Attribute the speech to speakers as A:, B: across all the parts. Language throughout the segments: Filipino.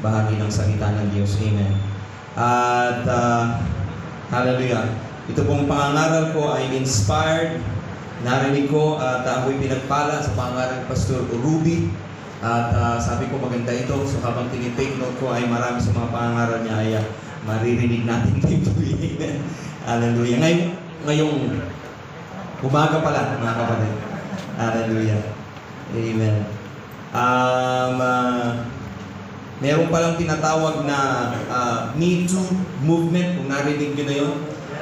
A: bahagi ng salita ng Diyos. Amen. At hallelujah. Ito pong pangangaral ko ay inspired. Narinig ko at ako'y pinagpala sa pangangaral ni Pastor Ruby. At sabi ko maganda ito. So habang tinitake note ko ay marami sa mga pangangaral niya ay maririnig natin dito. Amen. Hallelujah. Ngayong umaga pala, mga kapatid. Hallelujah. Amen. Meron palang tinatawag na Me Too movement, kung narinig nyo na yun.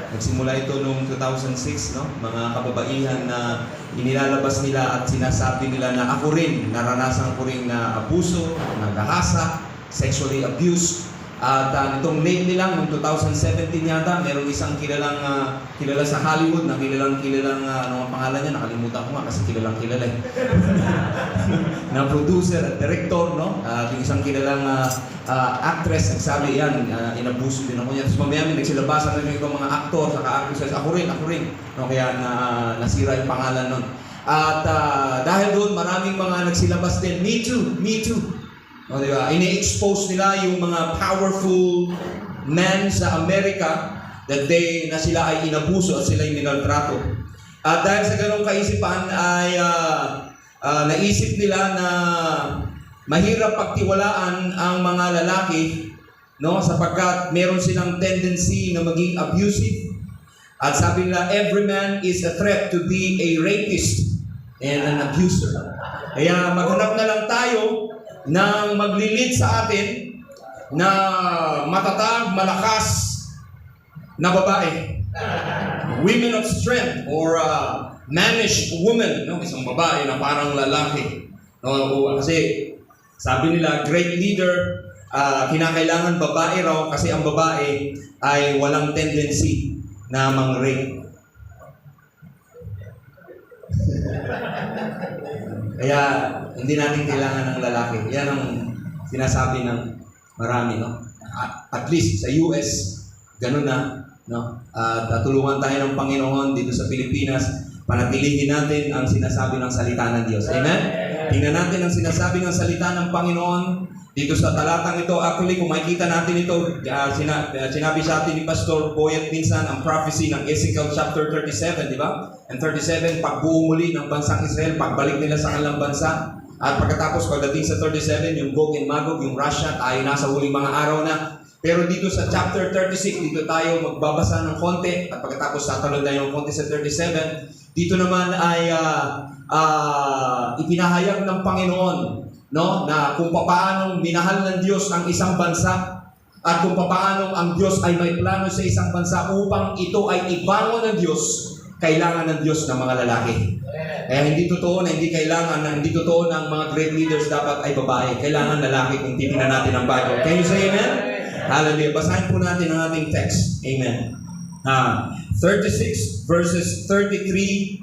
A: Nagsimula ito noong 2006, no? Mga kababaihan na inilalabas nila at sinasabi nila na ako rin, naranasan ko rin na abuso, nagahasa, sexually abused. At nitong lately lang, noong 2017 yata, meron isang kilala sa Hollywood, na kilalang ano ang pangalan niya, nakalimutan ko nga kasi kilala eh. Na producer at director, no? Yung isang kilalang actress, nagsabi yan, inabuso din ako niya. Tapos mamaya nagsilabasan na rin itong mga actor, saka actresses, ako rin. No? Kaya nasira yung pangalan nun. At dahil doon, maraming mga nagsilabas din, Me Too. O, diba? Ini-expose nila yung mga powerful men sa Amerika na sila ay inabuso at sila ay minaltrato. At dahil sa ganong kaisipan ay naisip nila na mahirap pagtiwalaan ang mga lalaki, no, sapagkat meron silang tendency na maging abusive. At sabi nila, every man is a threat to be a rapist and an abuser. Kaya maghanap na lang tayo nang maglilid sa atin na matatag, malakas na babae. Women of strength or mannish woman, no? Isang babae na parang lalaki. No? Kasi sabi nila, great leader, kinakailangan babae raw kasi ang babae ay walang tendency na mang-rape. Kaya hindi natin kailangan ng lalaki. Yan ang sinasabi ng marami, no? At least sa US, ganun na, no? At tulungan tayo ng Panginoon dito sa Pilipinas, panatilihin natin ang sinasabi ng salita ng Diyos. Amen? Tingnan natin ang sinasabi ng salita ng Panginoon dito sa talatang ito. Actually, kung makikita natin ito, sinabi sa atin ni Pastor Boyet minsan ang prophecy ng Ezekiel chapter 37, di ba? And 37, pagbuo muli ng bansang Israel, pagbalik nila sa kanilang bansa. At pagkatapos, pagdating sa 37, yung Gog and Magog, yung Russia, tayo nasa huling mga araw na. Pero dito sa chapter 36, dito tayo magbabasa ng konti. At pagkatapos, tatalon tayo ng konti sa 37. Dito naman ay ipinahayag ng Panginoon, no, na kung paano minahal ng Diyos ang isang bansa at kung paano ang Diyos ay may plano sa isang bansa upang ito ay ibangon ng Diyos, kailangan ng Diyos ng mga lalaki. Kaya hindi totoo ng mga great leaders dapat ay babae. Kailangan lalaki kung titingnan natin ang Bible. Can you say amen? Hallelujah. Basahin po natin ang ating text. Amen. 36 verses 33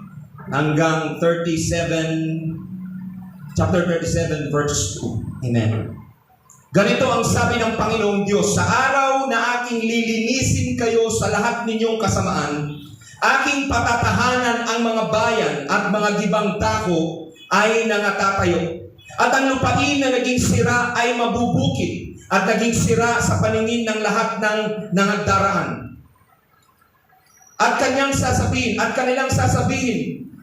A: hanggang 37, chapter 37 verse 2. Amen. Ganito ang sabi ng Panginoong Diyos, sa araw na aking lilinisin kayo sa lahat ninyong kasamaan, aking patatahanan ang mga bayan at mga gibang dako ay nangatatayo. At ang lupain na naging sira ay mabubukid at naging sira sa paningin ng lahat ng nangagdaraan. At kanilang sasabihin,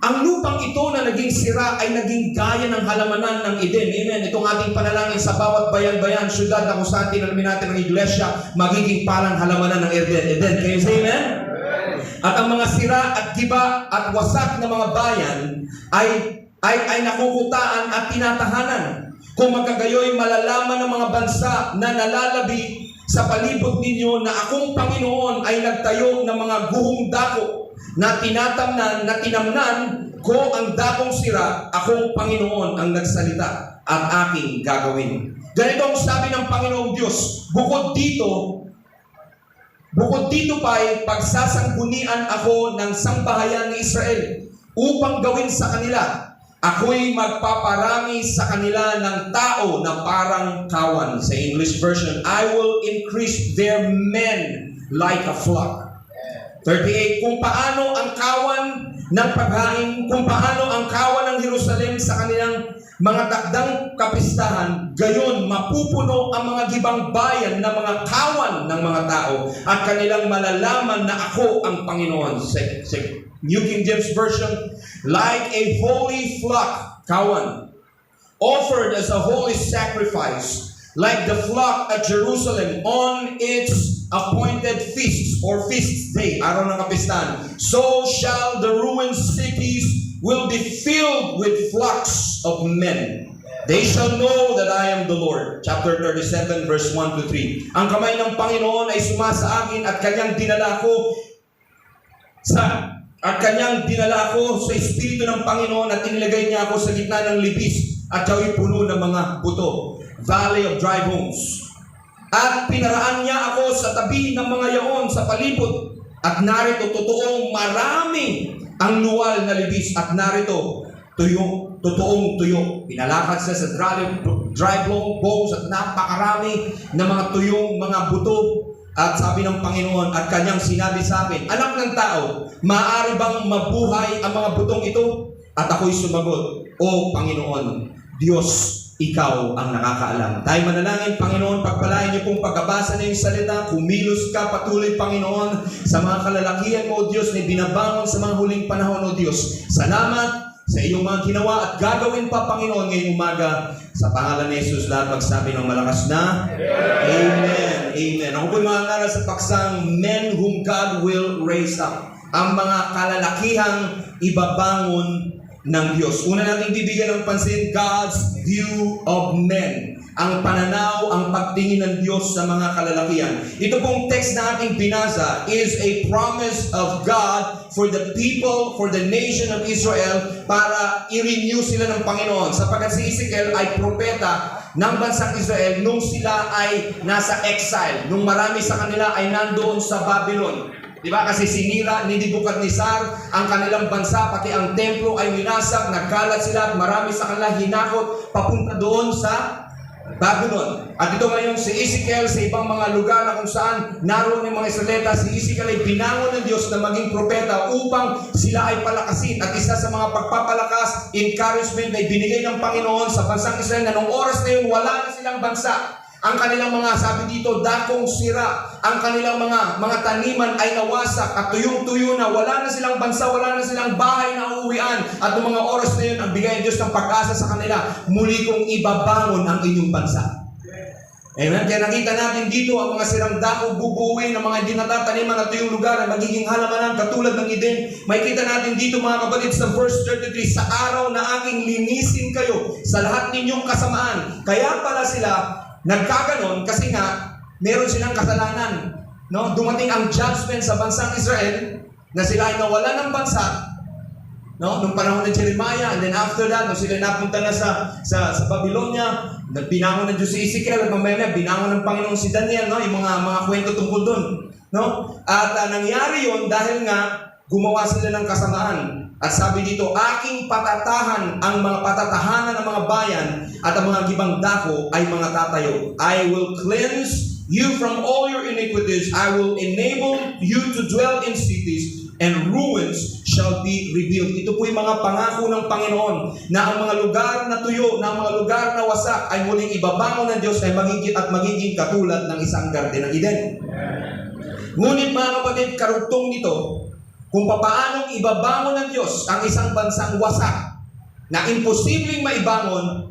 A: ang lupang ito na naging sira ay naging gaya ng halamanan ng Eden. Amen. Itong ating panalangin sa bawat bayan-bayan, syudad na kung saan tinalamin natin ng iglesia, magiging palang halamanan ng Eden. Can you say amen? At ang mga sira at giba at wasak na mga bayan ay nakukutaan at tinatahanan. Kung magkagayoy malalaman ng mga bansa na nalalabi sa palibot ninyo na akong Panginoon ay nagtayo ng mga guhong dako na tinamnan ko ang dakong sira, akong Panginoon ang nagsalita at aking gagawin. Ganito ang sabi ng Panginoong Diyos, bukod dito pa ay pagsasanggunian ako ng sambahayan ni Israel upang gawin sa kanila. Ako'y magpaparami sa kanila ng tao na parang kawan. Sa English version, I will increase their men like a flock. 38, kung paano ang kawan ng paghain, kung paano ang kawan ng Jerusalem sa kanilang
B: mga takdang kapistahan, gayon mapupuno ang mga gibang bayan ng mga kawan ng mga tao at kanilang malalaman na ako ang Panginoon. New King James Version, like a holy flock, kawan, offered as a holy sacrifice, like the flock at Jerusalem on its appointed feasts or feast day, araw ng kapistahan, so shall the ruined cities will be filled with flocks of men. They shall know that I am the Lord. Chapter 37, verse 1 to 3. Ang kamay ng Panginoon ay sumasa akin at kanyang dinala ko sa Espiritu ng Panginoon at inilagay niya ako sa gitna ng libis at siya'y puno ng mga buto. Valley of dry bones. At pinaraan niya ako sa tabi ng mga yaon sa palibot. At narito, totoong marami ang luwal na libis. At narito, totoong tuyo. Pinalakad siya sa dry bones at napakarami na mga tuyong mga buto. At sabi ng Panginoon at kanyang sinabi sa akin, anak ng tao, maaari bang mabuhay ang mga butong ito? At ako'y sumagot, O Panginoon, Diyos, ikaw ang nakakaalam. Tayo manalangin, Panginoon, pagpalain niyo pong pagkabasa ng iyong salita, kumilos ka patuloy, Panginoon, sa mga kalalakihan mo, O Diyos, na binabangon sa mga huling panahon, O Diyos. Salamat sa iyong mga ginawa at gagawin pa, Panginoon, ngayong umaga. Sa pangalan ni Jesus, lahat magsabi ng malakas na Amen. Amen. Ako po'y mangaral sa paksang Men Whom God Will Raise Up. Ang mga kalalakihang ibabangon ng Diyos. Una natin bibigyan ng pansin, God's view of men. Ang pananaw, ang pagtingin ng Diyos sa mga kalalakihan. Ito pong text na ating binasa is a promise of God for the people, for the nation of Israel, para i-renew sila ng Panginoon. Sapagkat si Ezekiel ay propeta ng bansang Israel nung sila ay nasa exile, nung marami sa kanila ay nandoon sa Babylon. Diba? Kasi sinira ni Nebuchadnezzar ang kanilang bansa, pati ang templo ay winasak, nagkalat sila at marami sa kanila hinakot papunta doon sa Babylon. At ito ngayon si Ezekiel sa ibang mga lugar na kung saan naroon ng mga Israelita, si Ezekiel ay binangon ng Diyos na maging propeta upang sila ay palakasin. At isa sa mga pagpapalakas, encouragement na ibinigay ng Panginoon sa bansang Israel na noong oras na yun, wala na silang bansa. Ang kanilang mga, sabi dito, dakong sira. Ang kanilang mga taniman ay nawasak at tuyong-tuyo na. Wala na silang bansa, wala na silang bahay na uuwian. At noong mga oras na yun, ang bigay ng Diyos ng pag-asa sa kanila, muli kong ibabangon ang inyong bansa. Amen. Kaya nakita natin dito ang mga sirang dako, bubuuin ng mga hindi natataniman at tuyong lugar na magiging halamanan katulad ng Eden. May kita natin dito mga kapatid sa verse 33, sa araw na aking linisin kayo sa lahat ninyong kasamaan. Kaya pala sila nagkaganon kasi nga meron silang kasalanan. No? Dumating ang judgment sa bansang Israel na sila ay nawalan ng bansa, no? Nung panahon ng Jeremiah, and then after that, nung sila napunta na sa Babylonia, binangon ng Diyos si Ezekiel at mamaya binangon ng Panginoon si Daniel, no? Yung mga kwento tungkol doon, no? At nangyari yon dahil nga gumawa sila ng kasamaan. At sabi dito, aking patatahan ang mga patatahanan ng mga bayan at ang mga gibang dako ay mga tatayo. I will cleanse you from all your iniquities. I will enable you to dwell in cities and ruins shall be rebuilt. Ito po yung mga pangako ng Panginoon na ang mga lugar na tuyo, na ang mga lugar na wasak ay muling ibabangon ng Diyos ay magiging katulad ng isang garden ng Eden. Ngunit mga kapatid, karugtong nito, kung papaanong ibabangon ng Diyos ang isang bansang wasak na imposibleng maibangon,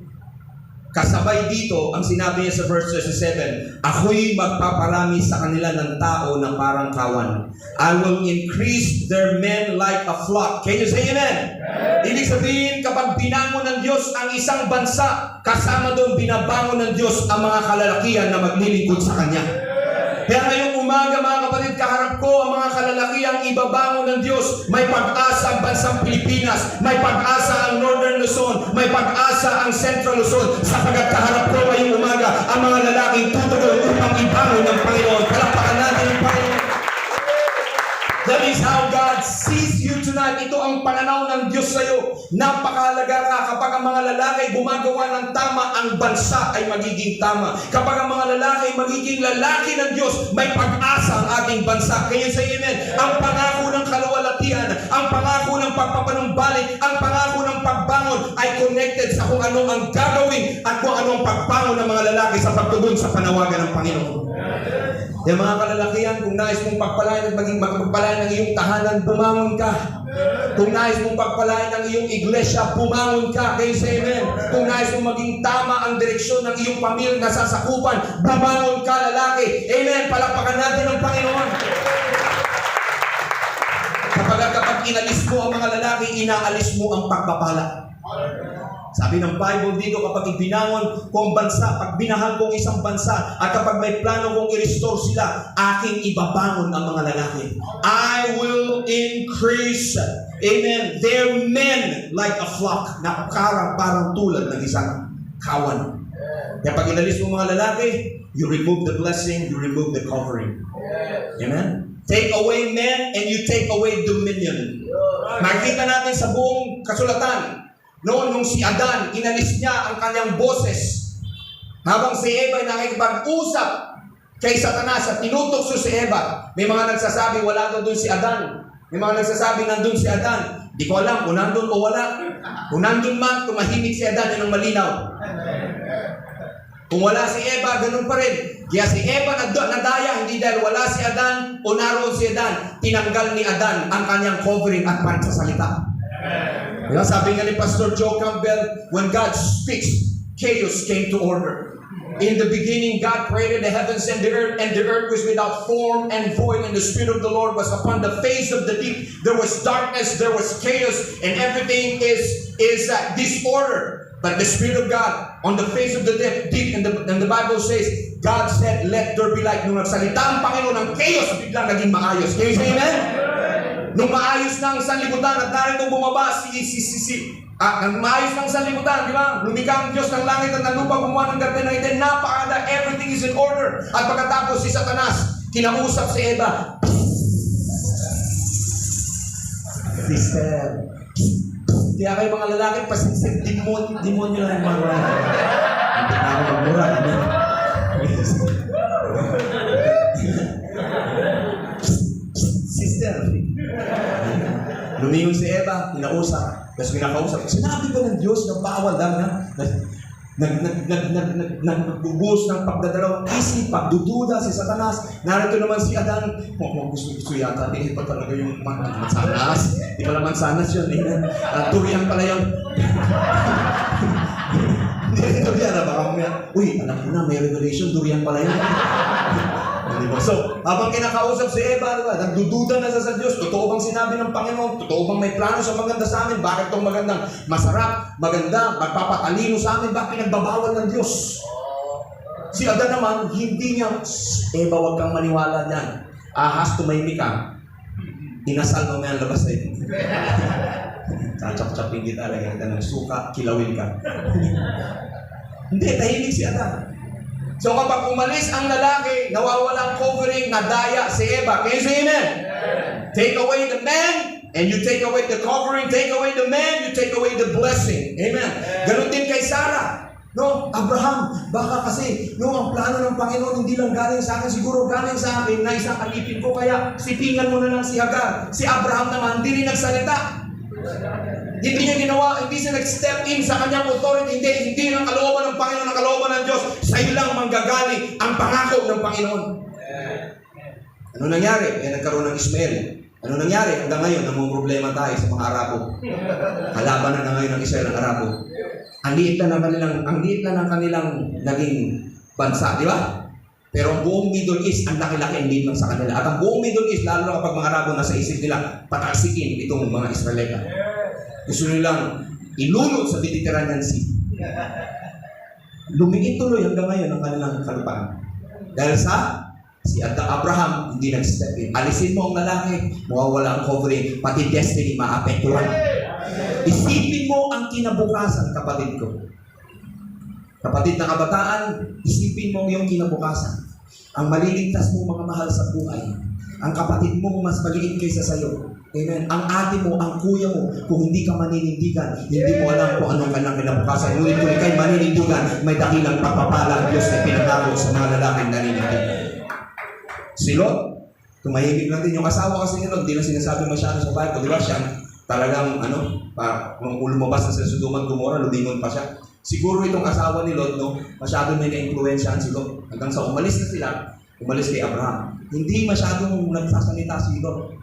B: kasabay dito ang sinabi niya sa verse 37, ako'y magpaparami sa kanila ng tao na parang kawan. I will increase their men like a flock. Can you say amen? Ibig sabihin, kapag binangon ng Diyos ang isang bansa, kasama doon binabangon ng Diyos ang mga kalalakihan na maglilingkod sa Kanya. Kaya ngayong umaga mga kapatid, kaharap ko ang mga kalalakihang ibabangon ng Diyos. May pag-asa ang bansang Pilipinas, may pag-asa ang Northern Luzon, may pag-asa ang Central Luzon, sapagat kaharap ko ngayong umaga ang mga lalaking tutuloy upang ibangon ng Panginoon. Palakpakan natin ang Panginoon. That is how God sees you tonight. Dahil ito ang pananaw ng Diyos sa iyo. Napakahalaga ka kapag ang mga lalaki gumagawa ng tama, ang bansa ay magiging tama. Kapag ang mga lalaki magiging lalaki ng Diyos, may pag-asa ang ating bansa. Kaya sa amen, ang pangako ng kaluwalhatian, ang pangako ng pagpapanumbalik, ang pangako ng pagbangon ay connected sa kung ano ang gagawin at kung ano ang pagbangon ng mga lalaki sa pagtugon sa panawagan ng Panginoon. Yung mga kalalakihan, kung nais mong pagpalain at maging magpagpalain ng iyong tahanan, bumangon ka. Kung nais mong pagpalain ng iyong iglesia, bumangon ka. Kayo sa amen. Kung nais mong maging tama ang direksyon ng iyong pamilya na sasakupan, bumangon ka, lalaki. Amen. Palakpakan natin ang Panginoon. Kapag inalis mo ang mga lalaki, inaalis mo ang pagpapala. Sabi ng Bible dito, kapag ibinangon kong bansa, pag binahal kong isang bansa, at kapag may plano kong i-restore sila, aking ibabangon ang mga lalaki. I will increase, amen, their men like a flock, na parang tulad ng isang kawan. Kaya pag inalis mo mga lalaki, you remove the blessing, you remove the covering. Amen? Take away men and you take away dominion. Makikita natin sa buong kasulatan, noon nung si Adan, inalis niya ang kanyang boses. Habang si Eva ay nakikipag-usap kay Satanas at tinutokso si Eva. May mga nagsasabi, wala daw doon si Adan. May mga nagsasabi, nandun si Adan. Di ko alam kung nandun o wala. Kung nandun man, tumahimik si Adan, yun ang malinaw. Kung wala si Eva, ganun pa rin. Kaya si Eva nadaya, hindi dahil wala si Adan o naroon si Adan. Tinanggal ni Adan ang kanyang covering at pansasalita. Diba? Sabi nga ni Pastor Joe Campbell, when God speaks, chaos came to order. In the beginning, God created the heavens and the earth was without form and void, and the Spirit of the Lord was upon the face of the deep. There was darkness, there was chaos, and everything is disorder. But the Spirit of God on the face of the deep, and the Bible says, God said, let there be light. Nung nagsalita ang Panginoon ng chaos, biglang naging maayos. Can you say amen? Nung maayos na ang sanlibutan at narito bumaba maayos na ang sanlibutan, di ba? Lumikha ang Diyos ng langit at ng lupa, gumawa ng garden ng Eden, napakaganda, everything is in order. At pagkatapos si Satanas, kinausap si Eva. Sister, kaya kayo mga lalaki, pasisip, demonyo lang ang magmura. Hindi na ako magmura. Sister, lumingon si Eva, kinausap. Tapos kinakausap, sinabi ba ng Diyos na bawal lang na nagbubuhos ng pagdadalawang isip, pagdududa si Satanas. Narito naman si Adan, gusto yata, hindi pa talaga yung mansanas. Di pala mansanas yun, durian pala yun. Hindi, durian na baka mamaya, uy, alam mo na, may revelation, durian pala yun. So, habang kinakausap si Eva, diba, nagdududa na sa Diyos, totoo bang sinabi ng Panginoon? Totoo bang may plano sa maganda sa amin? Bakit itong magandang masarap, maganda, magpapatalino sa amin? Bakit pinagbabawal ng Diyos? Si Adan naman, hindi niya, Eva, huwag kang maniwala dyan. Ahas, tumahimik ka. Inasal mo may ang labas na ito. Tsap-tsapin kita, lagyan ka ng suka, kilawin ka. Hindi, tahimik si Adan. So kapag umalis ang lalaki, nawawalang covering, nadaya si Eva. Can you say amen? Take away the man, and you take away the covering. Take away the man, you take away the blessing. Amen. Ganon din kay Sarah. No, Abraham, baka kasi ang plano ng Panginoon hindi lang galing sa akin, siguro galing sa akin na isang alipin ko, kaya sipingan mo na lang si Hagar. Si Abraham naman, hindi rin nagsalita. Hindi niya ginawa, hindi siya nag-step in sa kanyang authority, hindi ng kalooban ng Panginoon, ng kalooban ng Diyos. Sa iyo lang manggagaling ang pangako ng Panginoon. Ano nangyari? Nagkaroon ng Ismael. Ano nangyari? Hanggang ngayon, namang problema tayo sa mga Arabo. Kalaban na ngayon ng Israel ng Arabo. Ang liit na ng kanilang naging bansa, di ba? Pero ang buong Middle East, ang laki-laki ang liit lang sa kanila. At ang buong Middle East, lalo na kapag mga Arabo nasa isip nila, patalsikin itong mga Israelita. Gusto nilang ilunod sa Mediterranean Sea. Lumiit tuloy hanggang ngayon ang kanilang kalupaan. Dahil sa si Abraham, hindi nag-step in. Alisin mo ang lalaki, mawawala ang covering, pati destiny maapektuhan. Isipin mo ang kinabukasan, kapatid ko. Kapatid na kabataan, isipin mo yung kinabukasan. Ang maliligtas mo mga mahal sa buhay. ang kapatid mo mas maliit kaysa sa'yo. Amen. Ang ate mo, ang kuya mo, kung hindi ka maninindigan, hindi mo alam kung anong kanyang kinabukasan. Ngunit kung ikay maninindigan, may dakilang pagpapala ang Diyos na pinagako sa mga lalaking naninindigan. Si Lot, tumahimik lang din. Yung asawa kasi ni Lot, di na sinasabi masyado sa Bible. Di ba siya? Talagang, nung lumabas na sa Sodoma at Gomorrah, lumingon pa siya. Siguro itong asawa ni Lot, no, masyado may na-influensyahan si Lot. Hanggang sa umalis na sila, umalis kay Abraham. Hindi masyadong nagsasalita si Lot.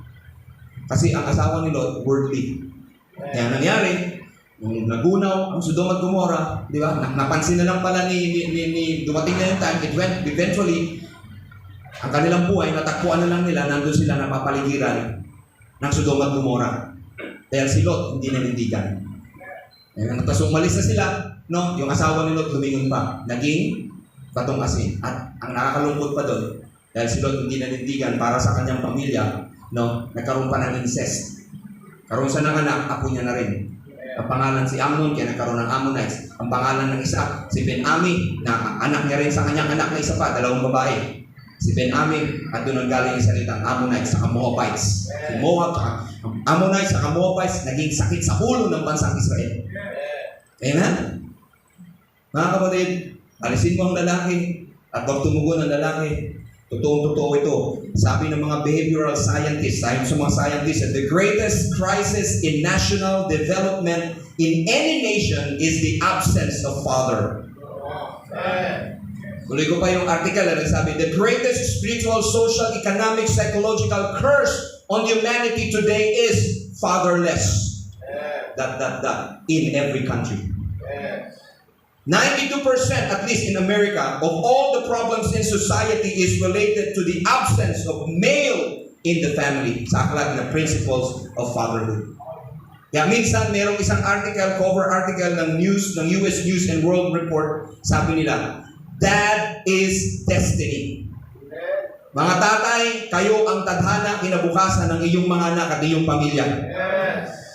B: Kasi ang asawa ni Lot, worldly. Kaya nangyari, nung nagunaw ang Sodoma at Gomorrah, di ba? Napansin na lang pala ni dumating na yung time, eventually, ang kanilang buhay, natakpuan na lang nila, nandun sila napapaligiran ng Sodoma at Gomorrah. Dahil si Lot, hindi nanindigan. Tapos umalis na sila, no? Yung asawa ni Lot, lumingon pa. Naging batong asin. At ang nakakalungkot pa doon, dahil si Lot hindi nanindigan para sa kanyang pamilya, no? Nagkaroon pa ng incest. Karoon siya ng anak, apo niya na rin. Ang pangalan si Amnon, kaya nagkaroon ng Ammonites. Ang pangalan ng isa, si Ben-Ami, na anak niya rin sa kanyang anak na isa pa, dalawang babae. Si Ben-Ami, at doon ang galing yung salitang Ammonites, saka Moabites. Si Moab, saka Ammonites, saka Moabites, naging sakit sa ulo ng bansang Israel. Amen? Mga kapatid, alisin mo ang lalaki at huwag tumugon ang lalaki. Totoong-totoo ito. Sabi ng mga behavioral scientists, sabi sa mga scientists, the greatest crisis in national development in any nation is the absence of father. Tuloy ko pa yung article na sabi, the greatest spiritual, social, economic, psychological curse on humanity today is fatherless. In every country. 92%, at least in America, of all the problems in society is related to the absence of male in the family. Sa aklat na principles of fatherhood. Kaya minsan, merong isang article, cover article ng news, ng US News and World Report, sabi nila, Dad is destiny. Mga tatay, kayo ang tadhana kinabukasan ng iyong mga anak at iyong pamilya.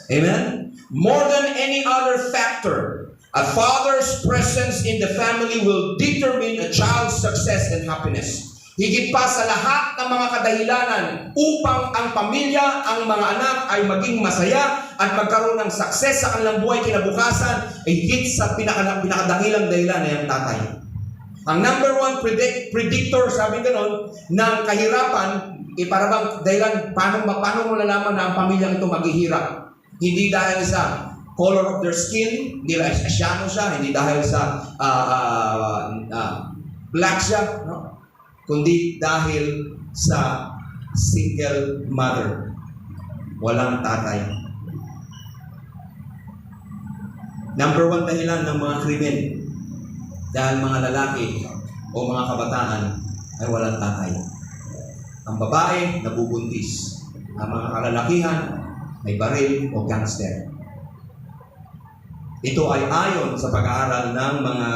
B: Amen? More than any other factor, a father's presence in the family will determine a child's success and happiness. Higit pa sa lahat ng mga kadahilanan upang ang pamilya, ang mga anak ay maging masaya at magkaroon ng success sa kanilang buhay kinabukasan, ay higit sa pinakadakilang dahilan ay ang tatay. Ang number one predictor, sabi ganon, ng kahirapan, para bang dahilan, paano mo nalaman na ang pamilyang ito maghihirap? Hindi dahil sa color of their skin, hindi dahil sa Asiano siya, hindi dahil sa black siya, no? Kundi dahil sa single mother. Walang tatay. Number one dahilan ng mga krimen, dahil mga lalaki o mga kabataan ay walang tatay. Ang babae, nabubuntis. Ang mga kalalakihan, may baril o gangster. Ito ay ayon sa pag-aaral ng mga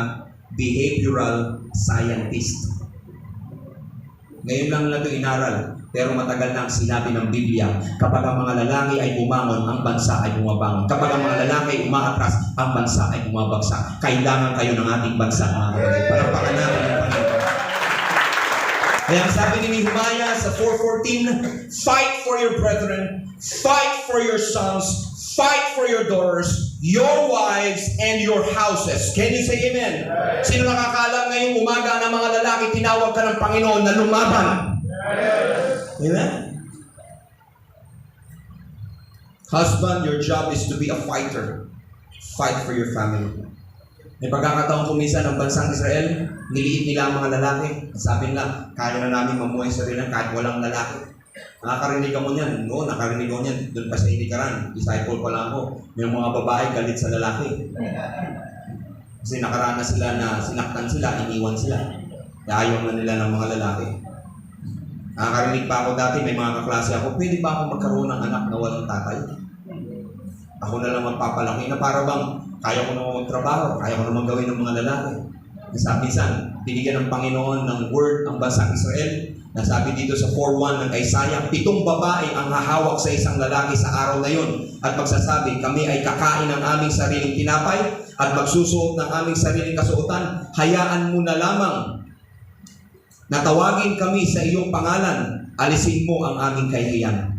B: behavioral scientist. Ngayon lang ito inaral, pero matagal na ang sinabi ng Biblia, kapag ang mga lalaki ay bumangon, ang bansa ay bumabangon. Kapag ang mga lalaki ay umaatras, ang bansa ay bumabagsak. Kailangan kayo ng ating bansa, mga kapatid. Palakpakan natin ang Panginoon. Kaya ang sabi ni Nehemiah sa 4:14, fight for your brethren, fight for your sons, fight for your daughters, your wives, and your houses. Can you say amen? Sino nakakalam ngayong umaga ng mga lalaki, tinawag ka ng Panginoon na lumaban? Amen? Husband, your job is to be a fighter. Fight for your family. May pagkakataon kuminsan ng bansang Israel, niliit nila ang mga lalaki. Sabi nila, kaya na namin mamuhay sa sarili kahit walang lalaki. Nakakarinig ka mo niyan. Oo, nakarinig ko niyan. Doon pa sa Inikaran, disciple pa lang ako. May mga babae galit sa lalaki. Kasi nakaranas sila na sinaktan sila, iniwan sila. Kaya ayaw na nila ng mga lalaki. Nakakarinig pa ako dati, may mga kaklase ako, pwede ba ako magkaroon ng anak na walang tatay? Ako na lang magpapalaki na para bang kaya ko naman magtrabaho, kaya ko naman gawin ng mga lalaki. Minsan, binigyan ng Panginoon ng word ang bansang Israel. Nasabi dito sa 4:1 ng Isaiah, 7 babae ang hahawak sa isang lalaki sa araw na yun at magsasabi, kami ay kakain ng aming sariling tinapay at magsusuot ng aming sariling kasuotan. Hayaan mo na lamang na tawagin kami sa iyong pangalan alisin mo ang aming kahihiyan.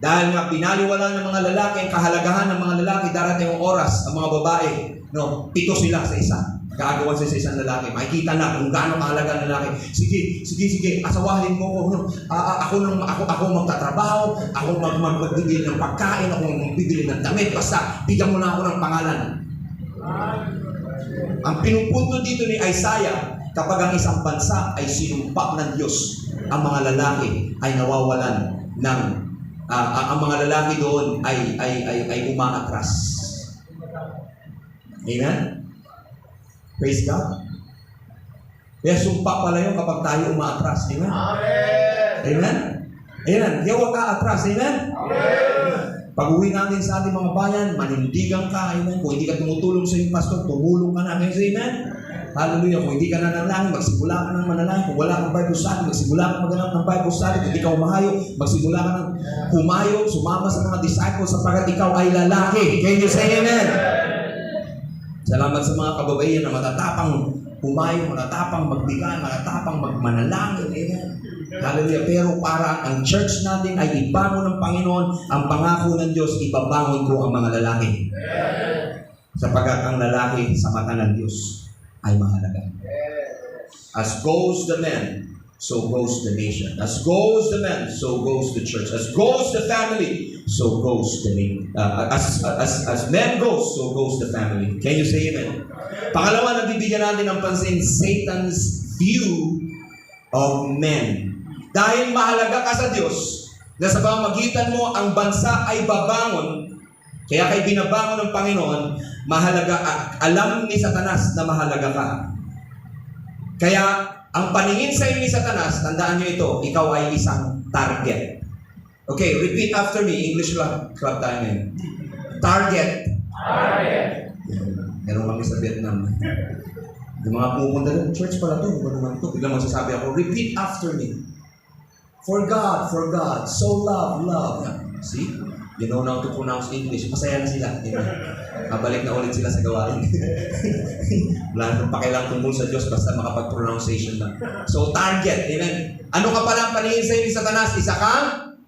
B: Dahil nga binaliwala ng mga lalaki ang kahalagahan ng mga lalaki, darating ang oras, ang mga babae, no, 7 sila sa isa. Gagawa sila sa isang lalaki. Makikita na kung gaano kahalaga ng lalaki. Sige, asawahin mo ko. No? Ako magtatrabaho, ako magbibili ng pagkain, ako magbibili ng damit, basta bigyan mo na ako ng pangalan. Ang pinupunto dito ni Isaiah, kapag ang isang bansa ay sinumpa ng Diyos, ang mga lalaki ay nawawalan ng ang mga lalaki doon ay umaatras. Amen? Praise God. Kaya sumpa pala yun kapag tayo umaatras. Amen? Amen? Amen? Kaya huwag ka atras. Amen? Pag-uwi natin sa ating mga bayan, manindigan ka. Amen? Kung hindi ka tumutulong sa iyong pastor, tumulong ka na. Amen? Hallelujah. Kung hindi ka nanalangin, magsimula ka ng manalangin. Kung wala kang Bible study, magsimula ka maghanap ng Bible study. Kung hindi ka humahayo, magsimula ka ng humayo, sumama sa mga disciples sapagkat ikaw ay lalaki. Can you say amen? Salamat sa mga kababaihan na matatapang humayo, matatapang magbigay, matatapang magmanalangin. Amen. Hallelujah. Pero para ang church natin ay ibangon ng Panginoon, ang pangako ng Diyos, ibabangon ko ang mga lalaki. Sapagkat ang lalaki sa mata ng Diyos ay mahalaga. As goes the men, so goes the nation. As goes the men, so goes the church. As goes the family, so goes the nation. As men goes, so goes the family. Can you say amen? Pangalawa, nabibigyan natin ng pansin, Satan's view of men. Dahil mahalaga ka sa Diyos, na sa pamamagitan mo ang bansa ay babangon, kaya kay binabangon ng Panginoon, mahalaga, alam ni Satanas na mahalaga ka. Kaya, ang paningin sa iyo ni Satanas, tandaan niyo ito, ikaw ay isang target. Okay, repeat after me. English club tayo ngayon. Target. Meron kami sa Vietnam. Yung mga pupunta doon, church pala to, ano naman ito? Biglang magsasabi ako, repeat after me. For God, so love. See? You know now to pronounce English. Masaya na sila. Balik na ulit sila sa gawain. Wala nang pakialam tungkol sa Diyos basta makapag-pronunciation lang. So, target. Amen. Ano ka pala ang paningin sa ni Satanas? Isa kang?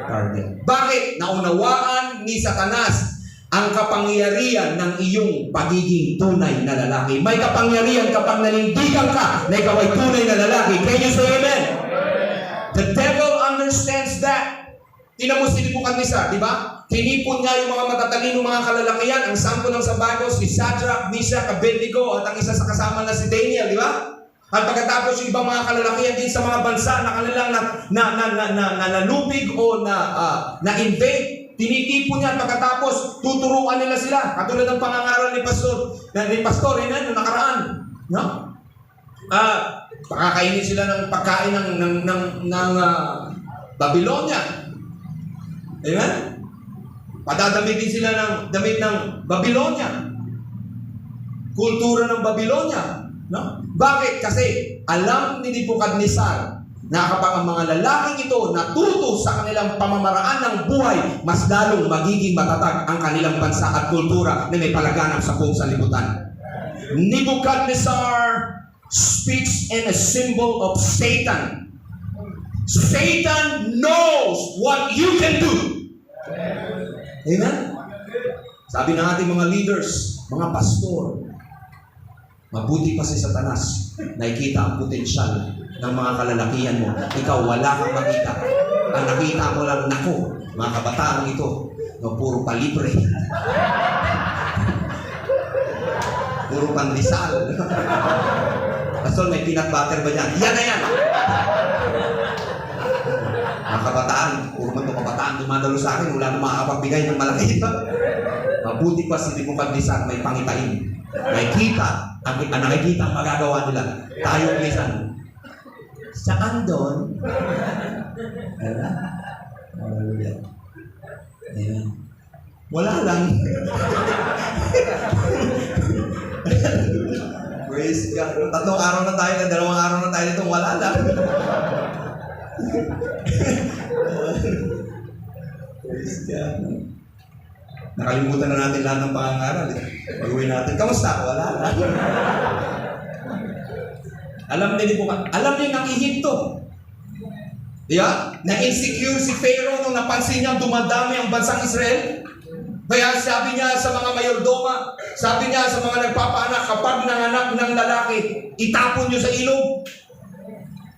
B: Target. Bakit? Naunawaan ni Satanas ang kapangyarihan ng iyong pagiging tunay na lalaki. May kapangyarihan kapag nanindigan ka na ikaw ay tunay na lalaki. Can you say amen? The devil understands that. Tingnan mo si Nebuchadnezzar, di ba? Tinipon niya yung mga matatalino mga kalalakihan. Ang sampo ng sa Bible, si Shadrach, Meshach, Abednego, at ang isa sa kasama na si Daniel, di ba? At pagkatapos yung ibang mga kalalakihan din sa mga bansa na kanilang nalubig o na-invade, tinitipon niya. Pagkatapos, tuturuan nila sila. Katulad ng pangangaral ni Pastor, nung nakaraan. No? Pakakainin sila ng pagkain ng Babylonia. Amen? Padadamitin sila ng damit ng Babylonia. Kultura ng Babylonia. No? Bakit? Kasi alam ni Nebuchadnezzar na kapag ang mga lalaking ito natuto sa kanilang pamamaraan ng buhay, mas lalong magiging matatag ang kanilang bansa at kultura na may palaganap sa buong sanlibutan. Nebuchadnezzar speaks in a symbol of Satan. Satan knows what you can do. Amen? Sabi ng ating mga leaders, mga pastor, mabuti pa si Satanas, nakikita ang potensyal ng mga kalalakihan mo. Ikaw, wala kang makita. Ang nakita mo lang, nako, mga kabataan ito, no, puro palibre. Puro pandesal. Pastor, may peanut butter ba dyan? Yan na yan! Mga kabataan, puro man itong kabataan dumadalo sa akin, wala na makakapagbigay ng malaki. Mabuti pa si Nebuchadnezzar, may pangitain. Nakikita, ang nakikita ang magagawa nila. Tayo minsan, saan doon? Hallelujah. Ayan. Wala lang. Praise God. 3 araw na tayo, 2 araw na tayo dito, wala lang. Praise God. Nakalimutan na natin lahat ng pangangaral. Pag-uwi natin, kamusta? Wala lang. Alam niya nakihinto. Yeah? Na-insecure si Pharaoh nung napansin niya dumadami ang bansang Israel. Kaya sabi niya sa mga mayordoma, sabi niya sa mga nagpapaanak, kapag nanganak ng lalaki, itapon niyo sa ilog.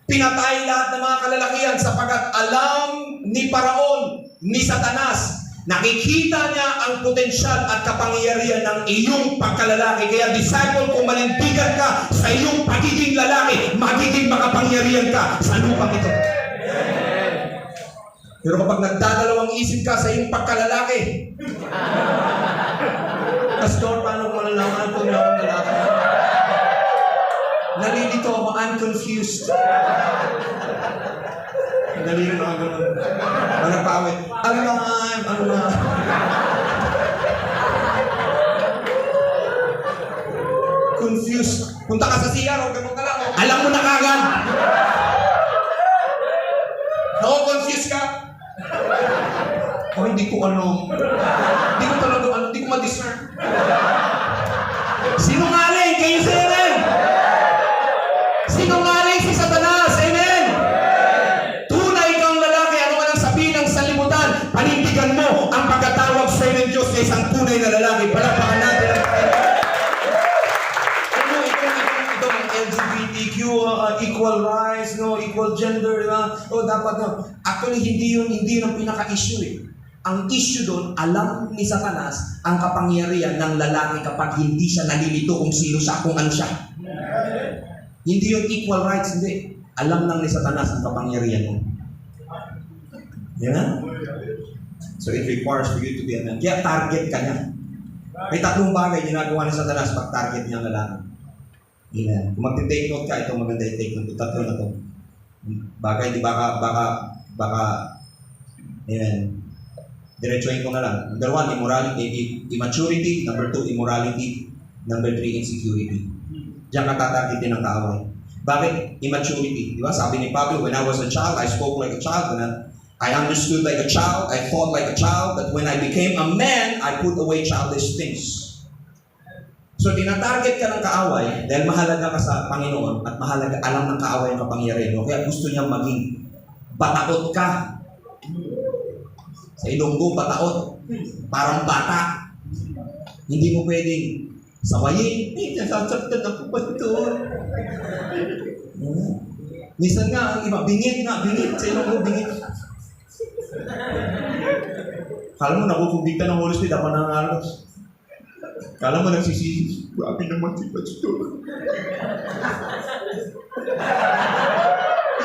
B: Pinatay lahat ng mga kalalakihan sapagkat alam ni Paraon, ni Satanas, nakikita niya ang potensyal at kapangyarihan ng iyong pagkalalaki. Kaya disciple, kung manindigan ka sa iyong pagiging lalaki, magiging makapangyarihan ka sa lupang ito. Pero kapag nagdadalawang isip ka sa iyong pagkalalaki, Pastor, paano ko malalaman kung na akong lalaki? Nalilito ako, I'm confused. Nalilito ako ganun. Nagpawit. Ano na? Confused. Punta ka sa CR, huwag ka lang. Alam mo na kagad. Confused ka. Hindi ko alam. Hindi ko talaga alam. Hindi ko ma-discern. Sinungaling kayo sa amen. Sinungaling si Satanas. Amen. Tunay kang lalaki. Ano man ang sabihin ng sanlibutan, panindigan mo ang pagkatawag sa iyo ng Diyos na isang tunay na lalaki. Palakpakan natin. Ito ang LGBTQ, equal rights, equal gender, dapat Actually, hindi yun ang pinaka-issue eh. Ang issue doon, alam ni Satanas ang kapangyarihan ng lalaki kapag hindi siya nalilito kung sino siya, kung ano siya. Hindi yung equal rights, hindi. Alam lang ni Satanas ang kapangyarihan mo. Yan. So it requires for you to be a man. Kaya target ka niya. May tatlong bagay ginagawa ni Satanas pag target niya ang lalaki. Amen. Kung mag-take note ka, ito maganda i-take note. Tatlo na ito. Bagay, di baka, amen. Diretsuhin ko na lang. Number 1, immorality, immaturity. Number 2, immorality. Number 3, insecurity. Diyan ka tatargetin ng kaaway. Bakit? Immaturity. Di ba? Sabi ni Pablo, when I was a child, I spoke like a child. When I understood like a child. I thought like a child. But when I became a man, I put away childish things. So, tinatarget ka ng kaaway dahil mahalaga ka sa Panginoon at mahalaga, alam ng kaaway ang kapangyarihan mo. Kaya gusto niya maging bataot ka. Sa Ilonggo, bataot. Parang bata. Hindi mo pwedeng sawayin. Nasasaktan ako pa ito. Minsan nga, ang iba, bingit. Sa Ilonggo, bingit. Kala mo, nakukumbigta ng Holy Spirit, ako nangangarap. Kala mo nagsisisi. Grabe naman si Pastor.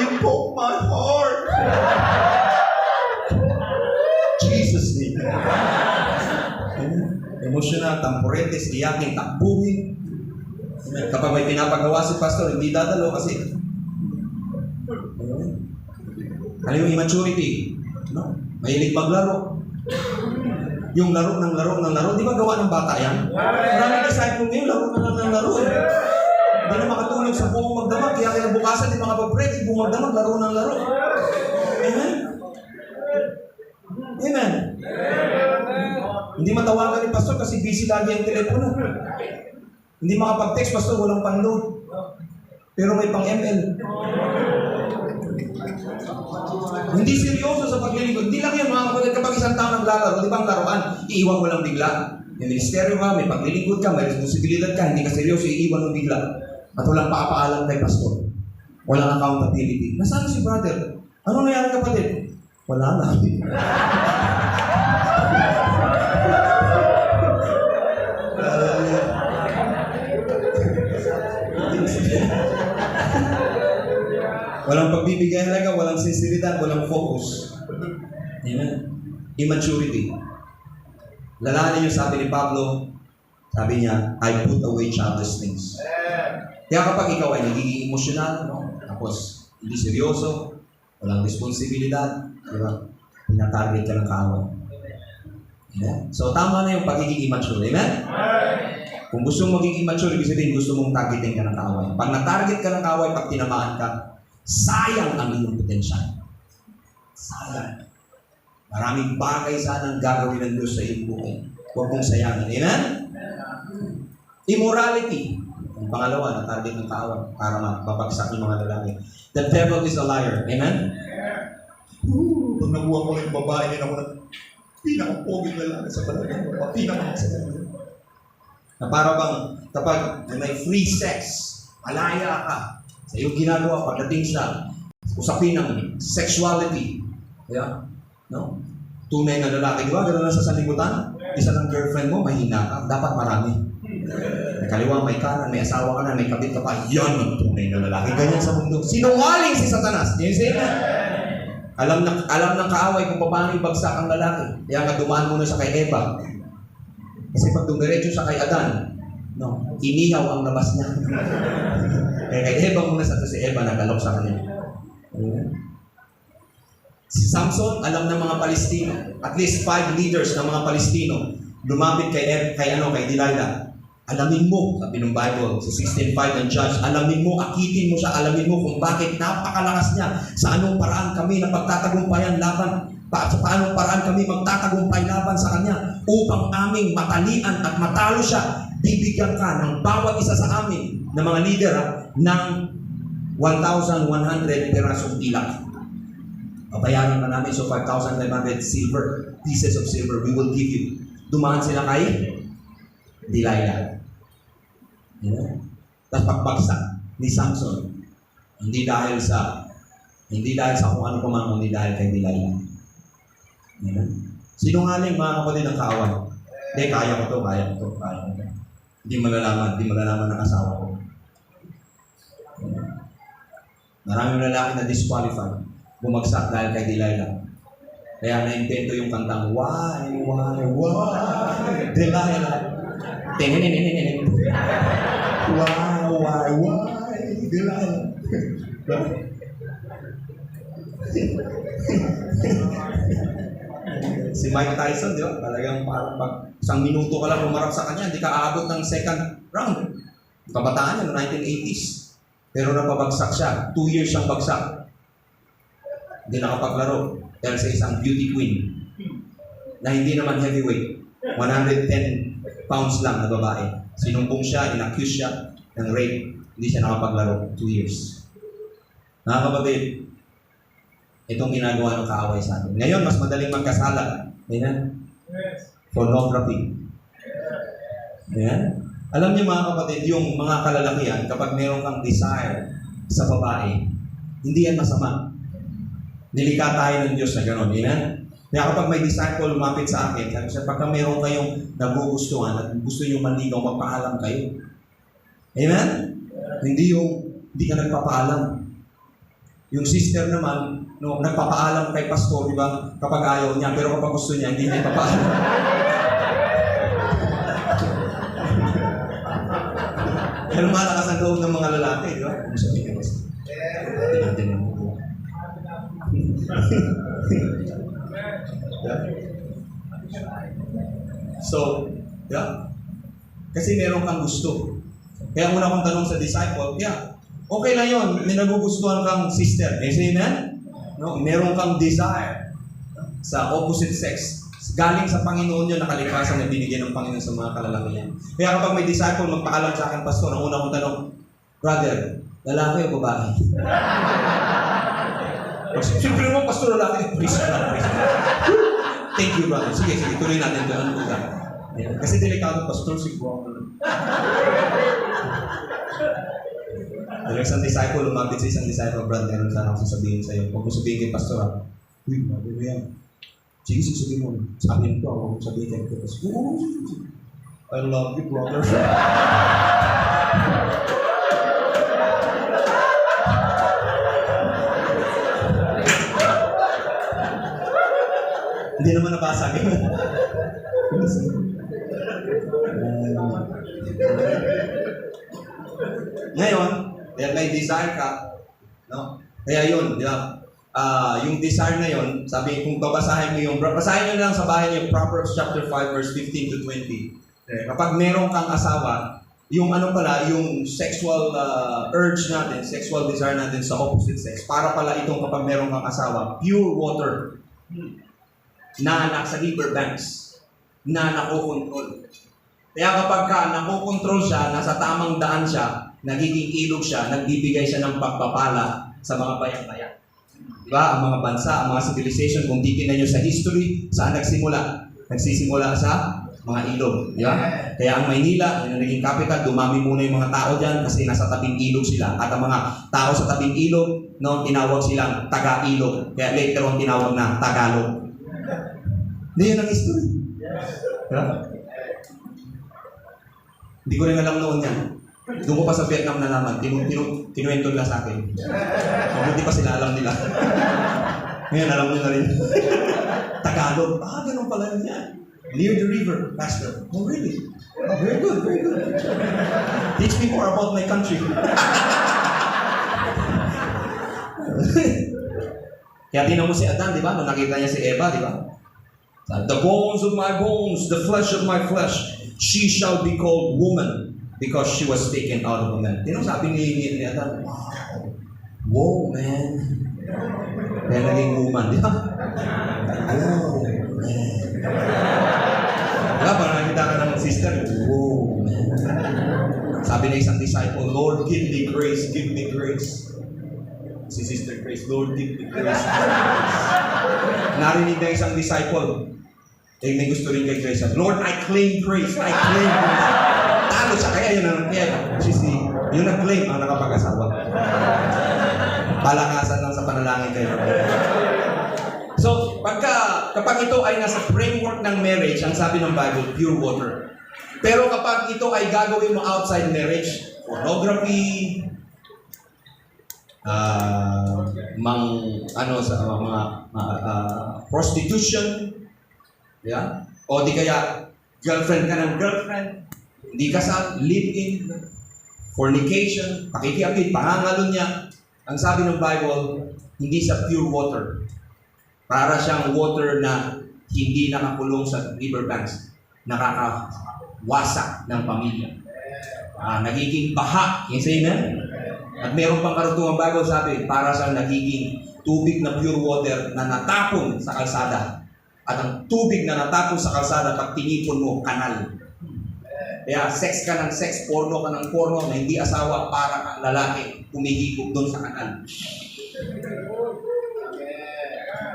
B: You broke my heart. Jesus name. Emotional, tamporetes, iyakin, takbuhin. Kapag may pinapagawa si Pastor, hindi dadalo kasi ano yung immaturity? No? Mahilig maglaro. Yung laro ng laro. Di ba gawa ng bata yan? Maraming disciple ngayon, laro na lang ng laro. Hindi na makatulog sa buong magdamag. Kaya kinabukasan, di makapag-pray, buong magdamag, laro ng laro. Amen? Amen? Hindi matawagan ni Pastor kasi busy lagi ang telepono. Hindi makapag-text, Pastor, walang pan-load. Pero may pang-ML. Hindi seryoso sa paglilingkod. Hindi lang yan mga kapatid kapag isang tao naglalaro, di ba ang laruan? Iiwan mo lang bigla. May ministeryo ka, may paglilingkod ka, may responsibilidad ka, hindi ka seryoso, iiwan mo bigla. At walang papaalam kay Pastor. Walang accountability. Nasaan si brother? Ano nangyari kapatid? Wala na. Walang pagbibigay halaga, walang sinseridad, walang focus. Amen. Immaturity. Lalahanin yung sabi ni Pablo, sabi niya, I put away childish things. Kaya kapag ikaw ay nagiging emosyonal, tapos hindi seryoso, walang responsibilidad, diba? Pinatarget ka ng kaaway. Amen. So tama na yung pagiging immature. Amen? Kung gusto mong maging immature, ibig sabihin gusto mong targetin ka ng kaaway. Pag na-target ka ng kaaway, pag tinamaan ka, sayang ang iyong potensyal. Sayang. Maraming bagay sana ang gagawin ng Diyos sa iyong buhay. Huwag mong sayangin. Amen? Immorality.
A: Ang pangalawa, na target ng kaaway para mababagsak yung mga lalaki. The devil is a liar. Amen?
B: Pag nakuha ko yung babae, yun ako ng pinaka-poging lalaki sa balagay. Pinaka-masaya.
A: Na para bang kapag may free sex, malaya ka sa iyong ginagawa pagdating sa usapin ng sexuality. Yeah? No? Tunay na lalaki, di ba? Gano'n lang sa sanlibutan. Isa ng girlfriend mo, mahina ka. Dapat marami. May kaliwa, may kanan, may asawa ka na, may kabit ka pa. Yan ang tunay na lalaki. Ganyan sa mundo. Sinungaling si Satanas. Yan siya na. Alam ng kaaway kung paano ibagsak ang lalaki. Kaya nga dumaan muna sa kay Eva. Kasi pag dumiretso siya kay Adan, no, inihaw ang labas niya. Kaya kay Eva muna sa si Eva nagalok sa kanya. Si Samson, alam ng mga Palestino. At least 5 leaders ng mga Palestino lumapit kay Delilah. Alamin mo, sabi ng Bible, sa 16:5 ng Judge, alamin mo, akitin mo siya, alamin mo kung bakit napakalakas niya, sa anong paraan kami na pagtatagumpayan laban, sa paanong paraan kami magtatagumpay laban sa kanya, upang aming matalian at matalo siya, bibigyan ka ng bawat isa sa amin, ng mga leader, ng 1,100 pirasong tilak. Papayaran na namin, so 5,500 pieces of silver, we will give you. Dumaan sila kay Delilah. Yeah. Tapos pagbagsak ni Samson, hindi dahil sa kung ano pa man, hindi dahil kay Delilah. Yeah. Sinungaling mga kapatid ng kaaway. Hindi, kaya ko to. Hindi malalaman ng asawa ko. Yeah. Maraming lalaki na disqualified, bumagsak dahil kay Delilah. Kaya na-invento yung kantang, why, Delilah. Why, Delilah. Si Mike Tyson, di ba? Talagang parang pag isang minuto ka lang humarap sa kanya, hindi ka aabot ng second round. Kabataan niya, no 1980s. Pero napabagsak siya. 2 years siyang bagsak. Hindi nakapaglaro. Dahil sa isang beauty queen na hindi naman heavyweight. 110 pounds lang na babae. Sinumbong siya, inaccuse siya ng rape. Hindi siya nakapaglaro. 2 years. Mga kapatid, itong ginagawa ng kaaway sa atin. Ngayon, mas madaling magkasala. Ayan. Pornography. Ayan. Alam niyo mga kapatid, yung mga kalalakihan, kapag meron kang desire sa babae, hindi yan masama. Nilikha tayo ng Diyos na gano'n. Amen? Kaya kapag may disciple lumapit sa akin, sabi siya, pagka meron kayong nagugustuhan at gusto nyo manligaw, magpaalam kayo. Amen? Hindi ka nagpapaalam. Yung sister naman, no, nagpapaalam kay pastor, di ba? Kapag ayaw niya, pero kapag gusto niya, hindi niya ipapaalam. Pero malakas ang loob ng mga lalaki, di ba? Kung sabihin ko, tingnan mo po. So, yeah. Kasi meron kang gusto. Kaya una kong tanong sa disciple, yeah, okay lang yun, may nagugustuhan kang sister. Amen? No, meron kang desire sa opposite sex. Galing sa Panginoon yun, nakalikasan na binigyan ng Panginoon sa mga kalalakihan. Kaya kapag may disciple, magpaalam sa akin, pastor, ang una kong tanong, brother, lalaki o babae? Siyempre mo, pastor, lalaki. Praise God. Thank you, brother. Sige, tuloy natin ito. Ano ba? Kasi delikado, pastor, siguro. Isang disciple, lumapit sa isang disciple, brother, meron sana ako sasabihin sa iyo. Huwag mo sabihin kay pastor, uy, brother mo yan. Sige, sasabihin mo. Sabihin ko, huwag mo sabihin kay pastor. I love you, brother. Hindi naman nabasa. Ngayon, dahil may desire ka, no? Kaya yun, di ba? Yung desire na yun, sabi, kung babasahin mo basahin nyo lang sa bahay niyo, Proverbs chapter 5, verse 15 to 20. Kapag meron kang asawa, yung yung sexual urge natin, sexual desire natin sa opposite sex, para pala itong kapag meron kang asawa, pure water, na anak sa riverbanks, na nakokontrol.
B: Kaya kapag ka nakokontrol siya, nasa tamang daan siya, nagiging ilog siya, nagbibigay siya ng pagpapala sa mga bayang-bayan. Diba? Ang mga bansa, ang mga civilization, kung titignan nyo sa history, saan nagsimula? Nagsisimula sa mga ilog. Diba? Kaya ang Maynila, yung naging capital, dumami muna yung mga tao dyan kasi nasa tabing ilog sila. At ang mga tao sa tabing ilog, no, tinawag silang taga-ilog. Kaya later on tinawag na Tagalog. Hindi yun ang history. Diba? Hindi ko rin alam noon yan. Doon ko pa sa Vietnam nalaman, kinuwento nila sa akin. Mabuti pa sila alam nila. Ngayon, alam nila rin. Tagalog. Ganun pala yun yan. Near the river, Pastor. Oh, really? Oh, very good, very good. Teach me more about my country. Kaya tinan mo si Adan, di ba? Nung nakita niya si Eva, di ba? The bones of my bones, the flesh of my flesh, she shall be called woman because she was taken out of a man. Tinan mo sabi ni Adan, wow, man. Kaya naging woman, di ba? Wow, man. Diba? Parang nakita ka ng sister, wow, man. Sabi ng isang disciple, Lord, give me grace, give me grace. Si Sister Grace, Lord, give me grace. Narinig ng isang disciple, may gusto rin kay Grace. Lord, I claim grace, I claim grace. Talo siya, kaya yung nag-claim ang nakapag-asawa. Palakasan lang sa panalangin kayo. So, kapag ito ay nasa framework ng marriage, ang sabi ng Bible, pure water. Pero kapag ito ay gagawin mo outside marriage, pornography, prostitution, yeah? O di kaya girlfriend ka ng girlfriend, hindi kasal, live-in, fornication, pakikiapid, pangangalon niya. Ang sabi ng Bible, hindi sa pure water. Para siyang water na hindi nakakulong sa riverbanks, nakakawasak ng pamilya. Nagiging baha. Yes, amen? At meron pang karutungang Bible sabi, para siyang nagiging tubig na pure water na natapon sa kalsada. At ang tubig na natapon sa kalsada, pag tinipon mo, kanal. Kaya sex ka ng sex, porno ka ng porno, na hindi asawa, para kang lalaki, humihigop doon sa kanal.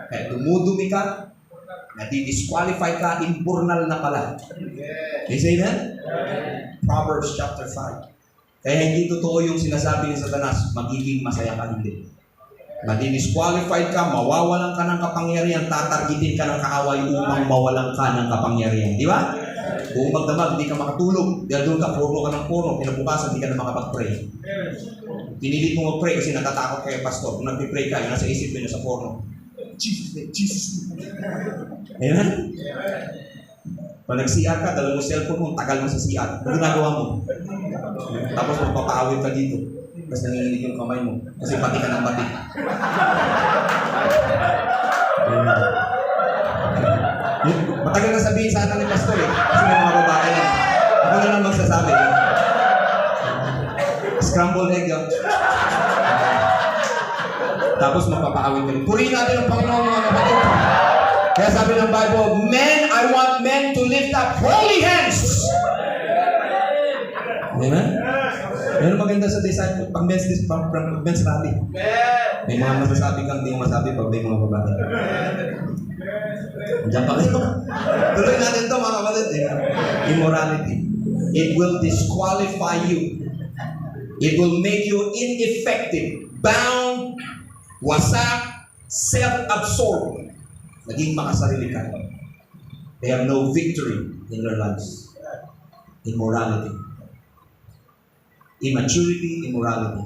B: Kaya dumudumi ka, nadi-disqualify ka, impurnal na pala. Yes, amen? Proverbs chapter 5. Kaya hindi totoo yung sinasabi ni Satanas, magiging masaya ka, hindi. Madi-disqualified ka, mawawalan ka ng kapangyarihan, tatargetin ka ng kaaway upang mawalan ka ng kapangyarihan. Di ba? Kung magdamag, hindi ka makatulog, dahil doon ka, porno ka ng porno, pinabukasan, hindi ka na makapag-pray. Pinilit mo mag-pray kasi natatakot kayo, pastor. Kung nag-pray ka, yung nasa isip mo sa porno. Jesus name, Jesus name. Amen? Pag nag-CR ka, dala mo cellphone mo, tagal mo sa CR. Ano ginagawa mo? Tapos magpapaawit ka dito. Tapos nanginginig yung kamay mo. Kasi pati ka ng pati. Matagal na sabihin sa atin ni pastor eh. Kasi may mga babae na. Ako na lang magsasabi. Scrambled egg yun. Tapos magpapaawit ka rin. Purihin natin ang Panginoon mga kapatid. Kaya sabi ng Bible, men, I want men to lift up holy hands. Amen? Yan ang maganda sa design pag men's rally. May mga masasabi kang hindi mo masabi pag may mga babae. Diyan pa kayo. Tuloy natin ito mga kapatid. Immorality. It will disqualify you. It will make you ineffective, bound, wasak, self-absorbed. Naging makasarili ka. They have no victory in their lives. Immorality. Immaturity, immorality.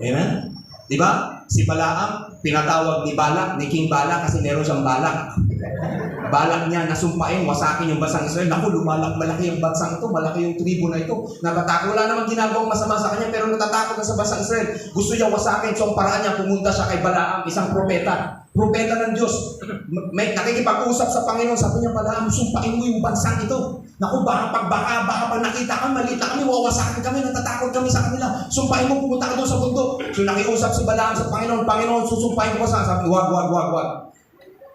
B: Amen? Diba? Si Balaam, pinatawag ni Balak, ni King Balak kasi meron siyang balak. Balak niya nasumpain, wasakin yung bansang Israel. Naku, malaki yung bansang ito, malaki yung tribo na ito. Natatakot, wala namang ginagawang masama sa kanya, pero natatakot na sa bansang Israel. Gusto niya wasakin, so ang paraan niya, pumunta siya kay Balaam, isang propeta. Propeta ng Diyos. May nakikipag-usap sa Panginoon, sabi niya, Balaam, sumpain mo yung bansang ito. Naku, baka pag nakita ka, malita kami, wawasakin kami, natatakot kami sa kanila. Sumpain mo, pumunta ka doon sa bundok. So nakiusap si Balaam sa Panginoon, Panginoon, susumpain ko sa sabi, wag.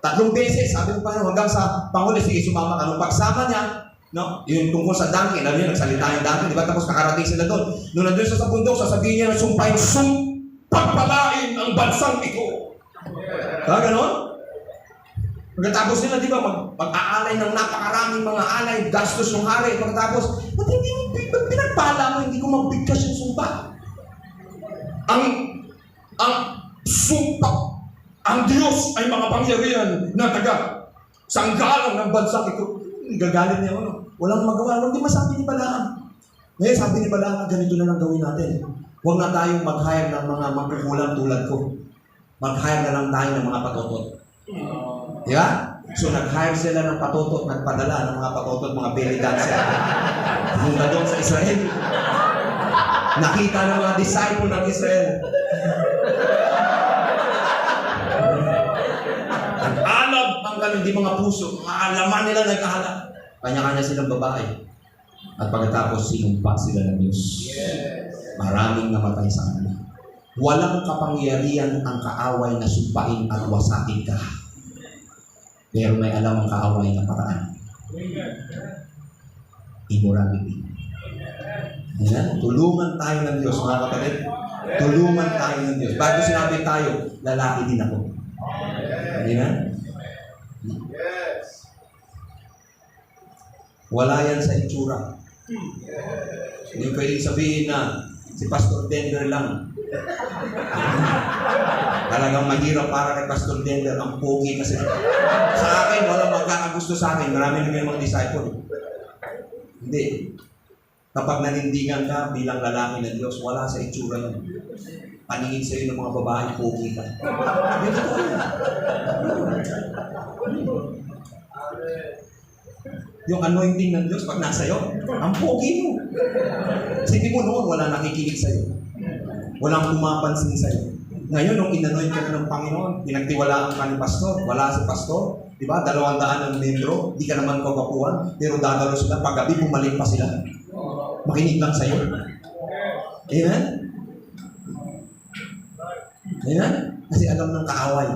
B: 3 beses, sabi ng Panginoon, hanggang sa panghuli, sige, sumama ka. Nung pagsama niya, No? Yung tungkol sa donkey, alam niyo, nagsalita yung donkey, di ba? Tapos nakarating sila doon. Nung nandun sa bundok, sasabihin niya na sumpahin, pagpalain ang bansang ito. Ganon? Pagkatapos nila, di ba, mag-aalay ng napakaraming mga alay, gastos ng hari. Pagkatapos, ba't pinagpala mo, hindi ko magbigkas yung sumpa? Ang sumpa, ang Diyos ay mga pangyarihan na taga sanggalang ng bansang ito. Gagalit niya ano. Walang magawa. Hindi masabi ni Balaam. Ngayon sabi ni Balaam, ganito na lang gawin natin. Huwag na tayong mag-hire ng mga magkukulang tulad ko. Mag-hire na lang tayo ng mga patotot. Di ba? So nag-hire sila ng patotot, nagpadala ng mga patotot, mga belly dancer. Pumunta doon sa Israel. Nakita ng mga disciple ng Israel. Nag-alab ang hindi mga puso. Maalaman nila nag-alab. Kanya-kanya silang babae. At pagkatapos sinumpa sila ng Diyos. Maraming namatay sa kanila. Walang kapangyarihan ang kaaway na sumpain at wasakin ka. Pero may alam ang kaaway na paraan. Immorality. Ayan? Tulungan tayo ng Diyos, mga kapatid. Tulungan tayo ng Diyos. Bago sinabi tayo, lalaki din ako. Ayan? Wala yan sa itsura. Hindi pwedeng sabihin na si Pastor Dender lang. Talagang mahirap para kay Pastor Dender ang pogi kasi sa akin, walang magkakagusto sa akin. Marami na may mga disciple. Hindi. Kapag nanindigan ka bilang lalaki ng Diyos, wala sa itsura yan. Paningin sa iyo ng mga babae, pogi ka. Yung anointing ng Diyos pag nasa iyo, ang pogi mo. Sige mo noon, wala nakikinig sa iyo. Walang pumapansin sa iyo. Ngayon, nung inanoint ka ng Panginoon, pinagtiwalaan ka ni Pastor, wala si Pastor, di ba? 200 ang membro, di ka naman kagapuan, pero dadalo sila, paggabi bumalik pa sila. Makinig lang sa iyo. Amen? Amen? Kasi alam ng kaaway.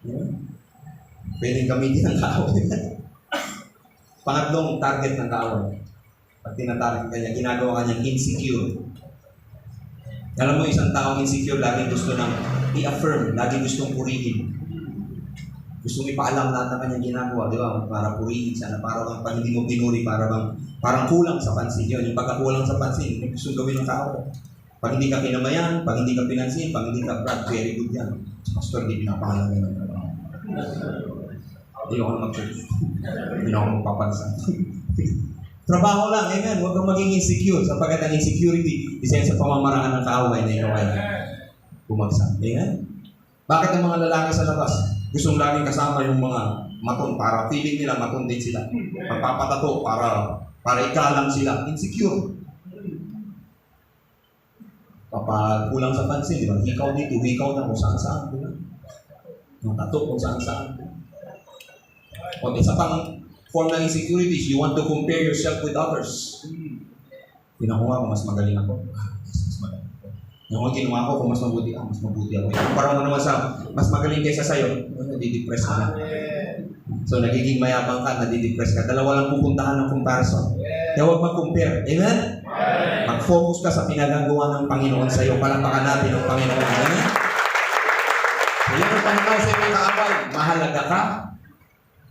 B: Amen? Pwedeng gamitin ang kaaway. Pangatlong target ng kaaway. Pag tinatarget ka niya, ginagawa ka niyang insecure. Alam mo, isang taong insecure, lagi gusto nang i-affirm, lagi gustong purihin. Gustong ipaalam lahat ng kanyang ginagawa, di ba? Para purihin siya, na parang pag hindi mo pinuri, parang kulang sa pansin yun. Yung pagkakulang sa pansin, yung gusto gawin ng tao. Pag hindi ka kinamayan, pag hindi ka pinansin, pag hindi ka proud, very good yan. Pastor, hindi pinapangalan yan ng trabaho. Hindi ako mag-church. Hindi ako magpapansan. Trabaho lang, amen. Huwag kang maging insecure sapagkat ang insecurity, isa yan sa pamamaraan ng kaaway na ikaw ay bumagsak. Amen? Bakit ang mga lalaki sa labas gustong laging kasama yung mga maton para feeling nila maton din sila? Pagpapatato para ikalang sila. Insecure. Kapag kulang sa pansin, di ba? Hikaw dito, hikaw na kung saan-saan. Yung tato kung saan-saan. O isa pang form ng insecurities, you want to compare yourself with others. Pinakuha ko, mas magaling ako. Mas magaling ako. Yung ginawa ko, kung mas mabuti ako. Parang mo naman sa mas magaling kaysa sa'yo, nadidepress ka na. So, nagiging mayabang ka, nadidepress ka. Dalawa lang pupuntahan ng comparison. Kaya huwag mag-compare. Amen? Mag-focus ka sa pinagagawa ng Panginoon sa'yo. Palapakan natin ang Panginoon. Amen? So, yun ang pananaw sa iyong kaaway. Mahalaga ka.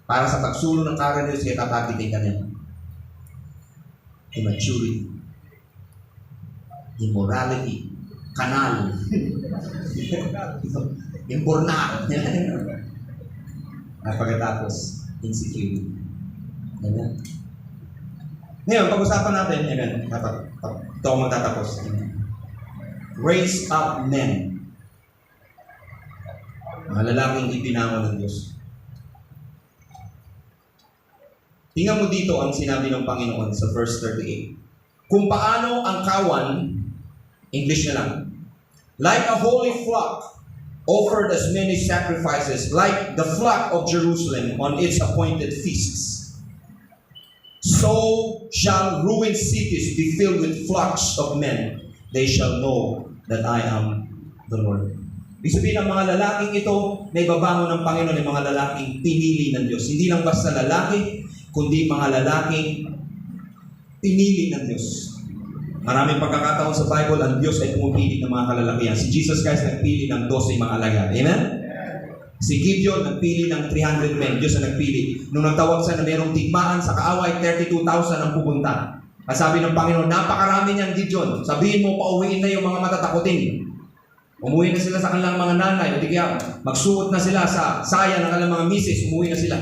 B: Para sa pagsulong ng karan Diyos, kaya tatagitin ka niya. Immaturity. Immorality. Kanal. Imbornar. At pagkatapos, insecurity. Amen. Ngayon, pag-usapan natin, amen, ito ako magtatapos. Raise up men. Mga lalaking ipinango ng Diyos. Tingnan mo dito ang sinabi ng Panginoon sa verse 38. Kung paano ang kawan, English na lang, like a holy flock, offered as many sacrifices, like the flock of Jerusalem on its appointed feasts. So shall ruined cities be filled with flocks of men. They shall know that I am the Lord. Ibig sabihin ng mga lalaking ito, na ibabangon ng Panginoon ng mga lalaking pinili ng Diyos. Hindi lang basta lalaki, kundi mga lalaking pinili ng Diyos. Maraming pagkakataon sa Bible, ang Diyos ay pumipili ng mga kalalakihan. Si Jesus Christ nagpili ng 12 mga alagad. Amen? Si Gideon nagpili ng 300 men. Diyos ang nagpili. Nung nagtawag siya na mayroong tigmaan sa kaaway, 32,000 ang pupunta. At sabi ng Panginoon, napakarami niyan, Gideon. Sabihin mo, pauwiin na yung mga matatakutin. Umuwi na sila sa kanilang mga nanay. O di kaya, magsuot na sila sa saya ng kanilang mga misis. Umuwi na sila.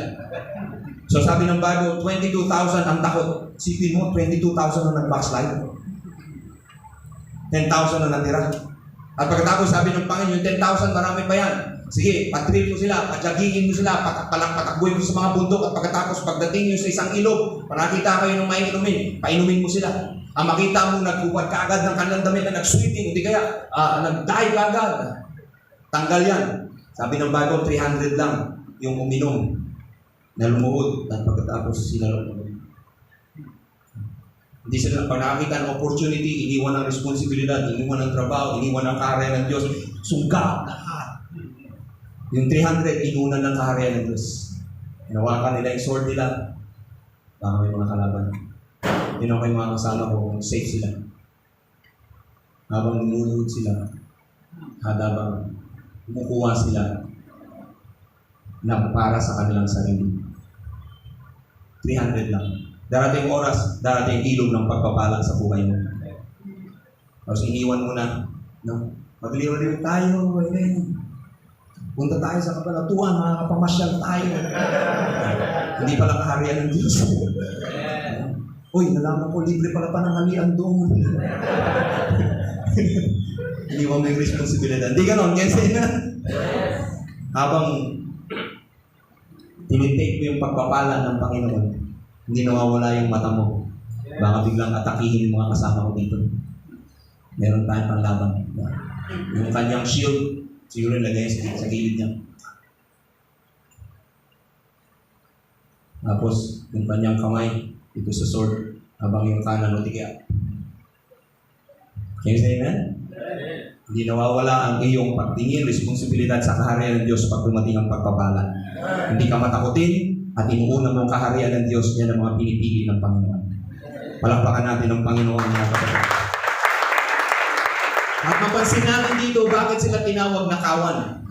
B: So sabi ng Bible, 22,000 ang takot. Sipin mo, 22,000 ang nag-backslide. 10,000 na natira. At pagkatapos sabi ng Panginoon, yung 10,000 marami pa yan. Sige, patril mo sila, padyagingin mo sila, patakbuhin mo sa mga bundok. At pagkatapos pagdating nyo sa isang ilog, nakita kayo ng maiinumin, painumin mo sila. Ang makita mo, nagpupad ka agad ng kanilang damit na nag-sweeping, hindi kaya nag-dive agad. Tanggal yan. Sabi ng Bible, 300 lang yung uminom na lumuhod. At pagkatapos sila lumuhod. Hindi sila, pag nakakita ng opportunity, iniwan ng responsibilidad, iniwan ng trabaho, iniwan ng kaharian ng Diyos, sungga lahat. Yung 300, inunan ng kaharian ng Diyos. Hinawakan nila yung sword nila, baka may mga kalaban. Yun ako yung mga kasama ko, safe sila. Habang niluluhod sila, habang kumukuha sila na para sa kanilang sarili. 300 lang. Darating oras, darating ilog ng pagpapala sa buhay mo. Tapos iniwan mo na, no? Magliw-liw tayo, punta tayo sa kabanatuan, makakapamasyal tayo. Hindi pala kaharian ng Diyos. Uy, nalaman ko, libre pala pananghalian doon. Iniwan mo yung responsibilidad. Hindi ganon, kasi na. Habang tinitake mo yung pagpapala ng Panginoon, hindi nawawala yung mata mo. Baka biglang atakihin yung mga kasama ko dito. Meron tayong panlaban. Yung kanyang shield, siguro nilagay sa gilid niya. Tapos, yung kanyang kamay, ito sa sword, habang yung kanan o tiga. Can you say amen? Hindi nawawala ang iyong pagtingin, responsibilidad sa kaharian ng Diyos pag dumating ang pagpapala. Hindi ka matakutin, at inuuna mong kaharian ng Diyos, yan ang mga pinipili ng Panginoon. Palakpakan natin ang Panginoon mga kapatid. At mapansin natin dito, bakit sila tinawag na kawan?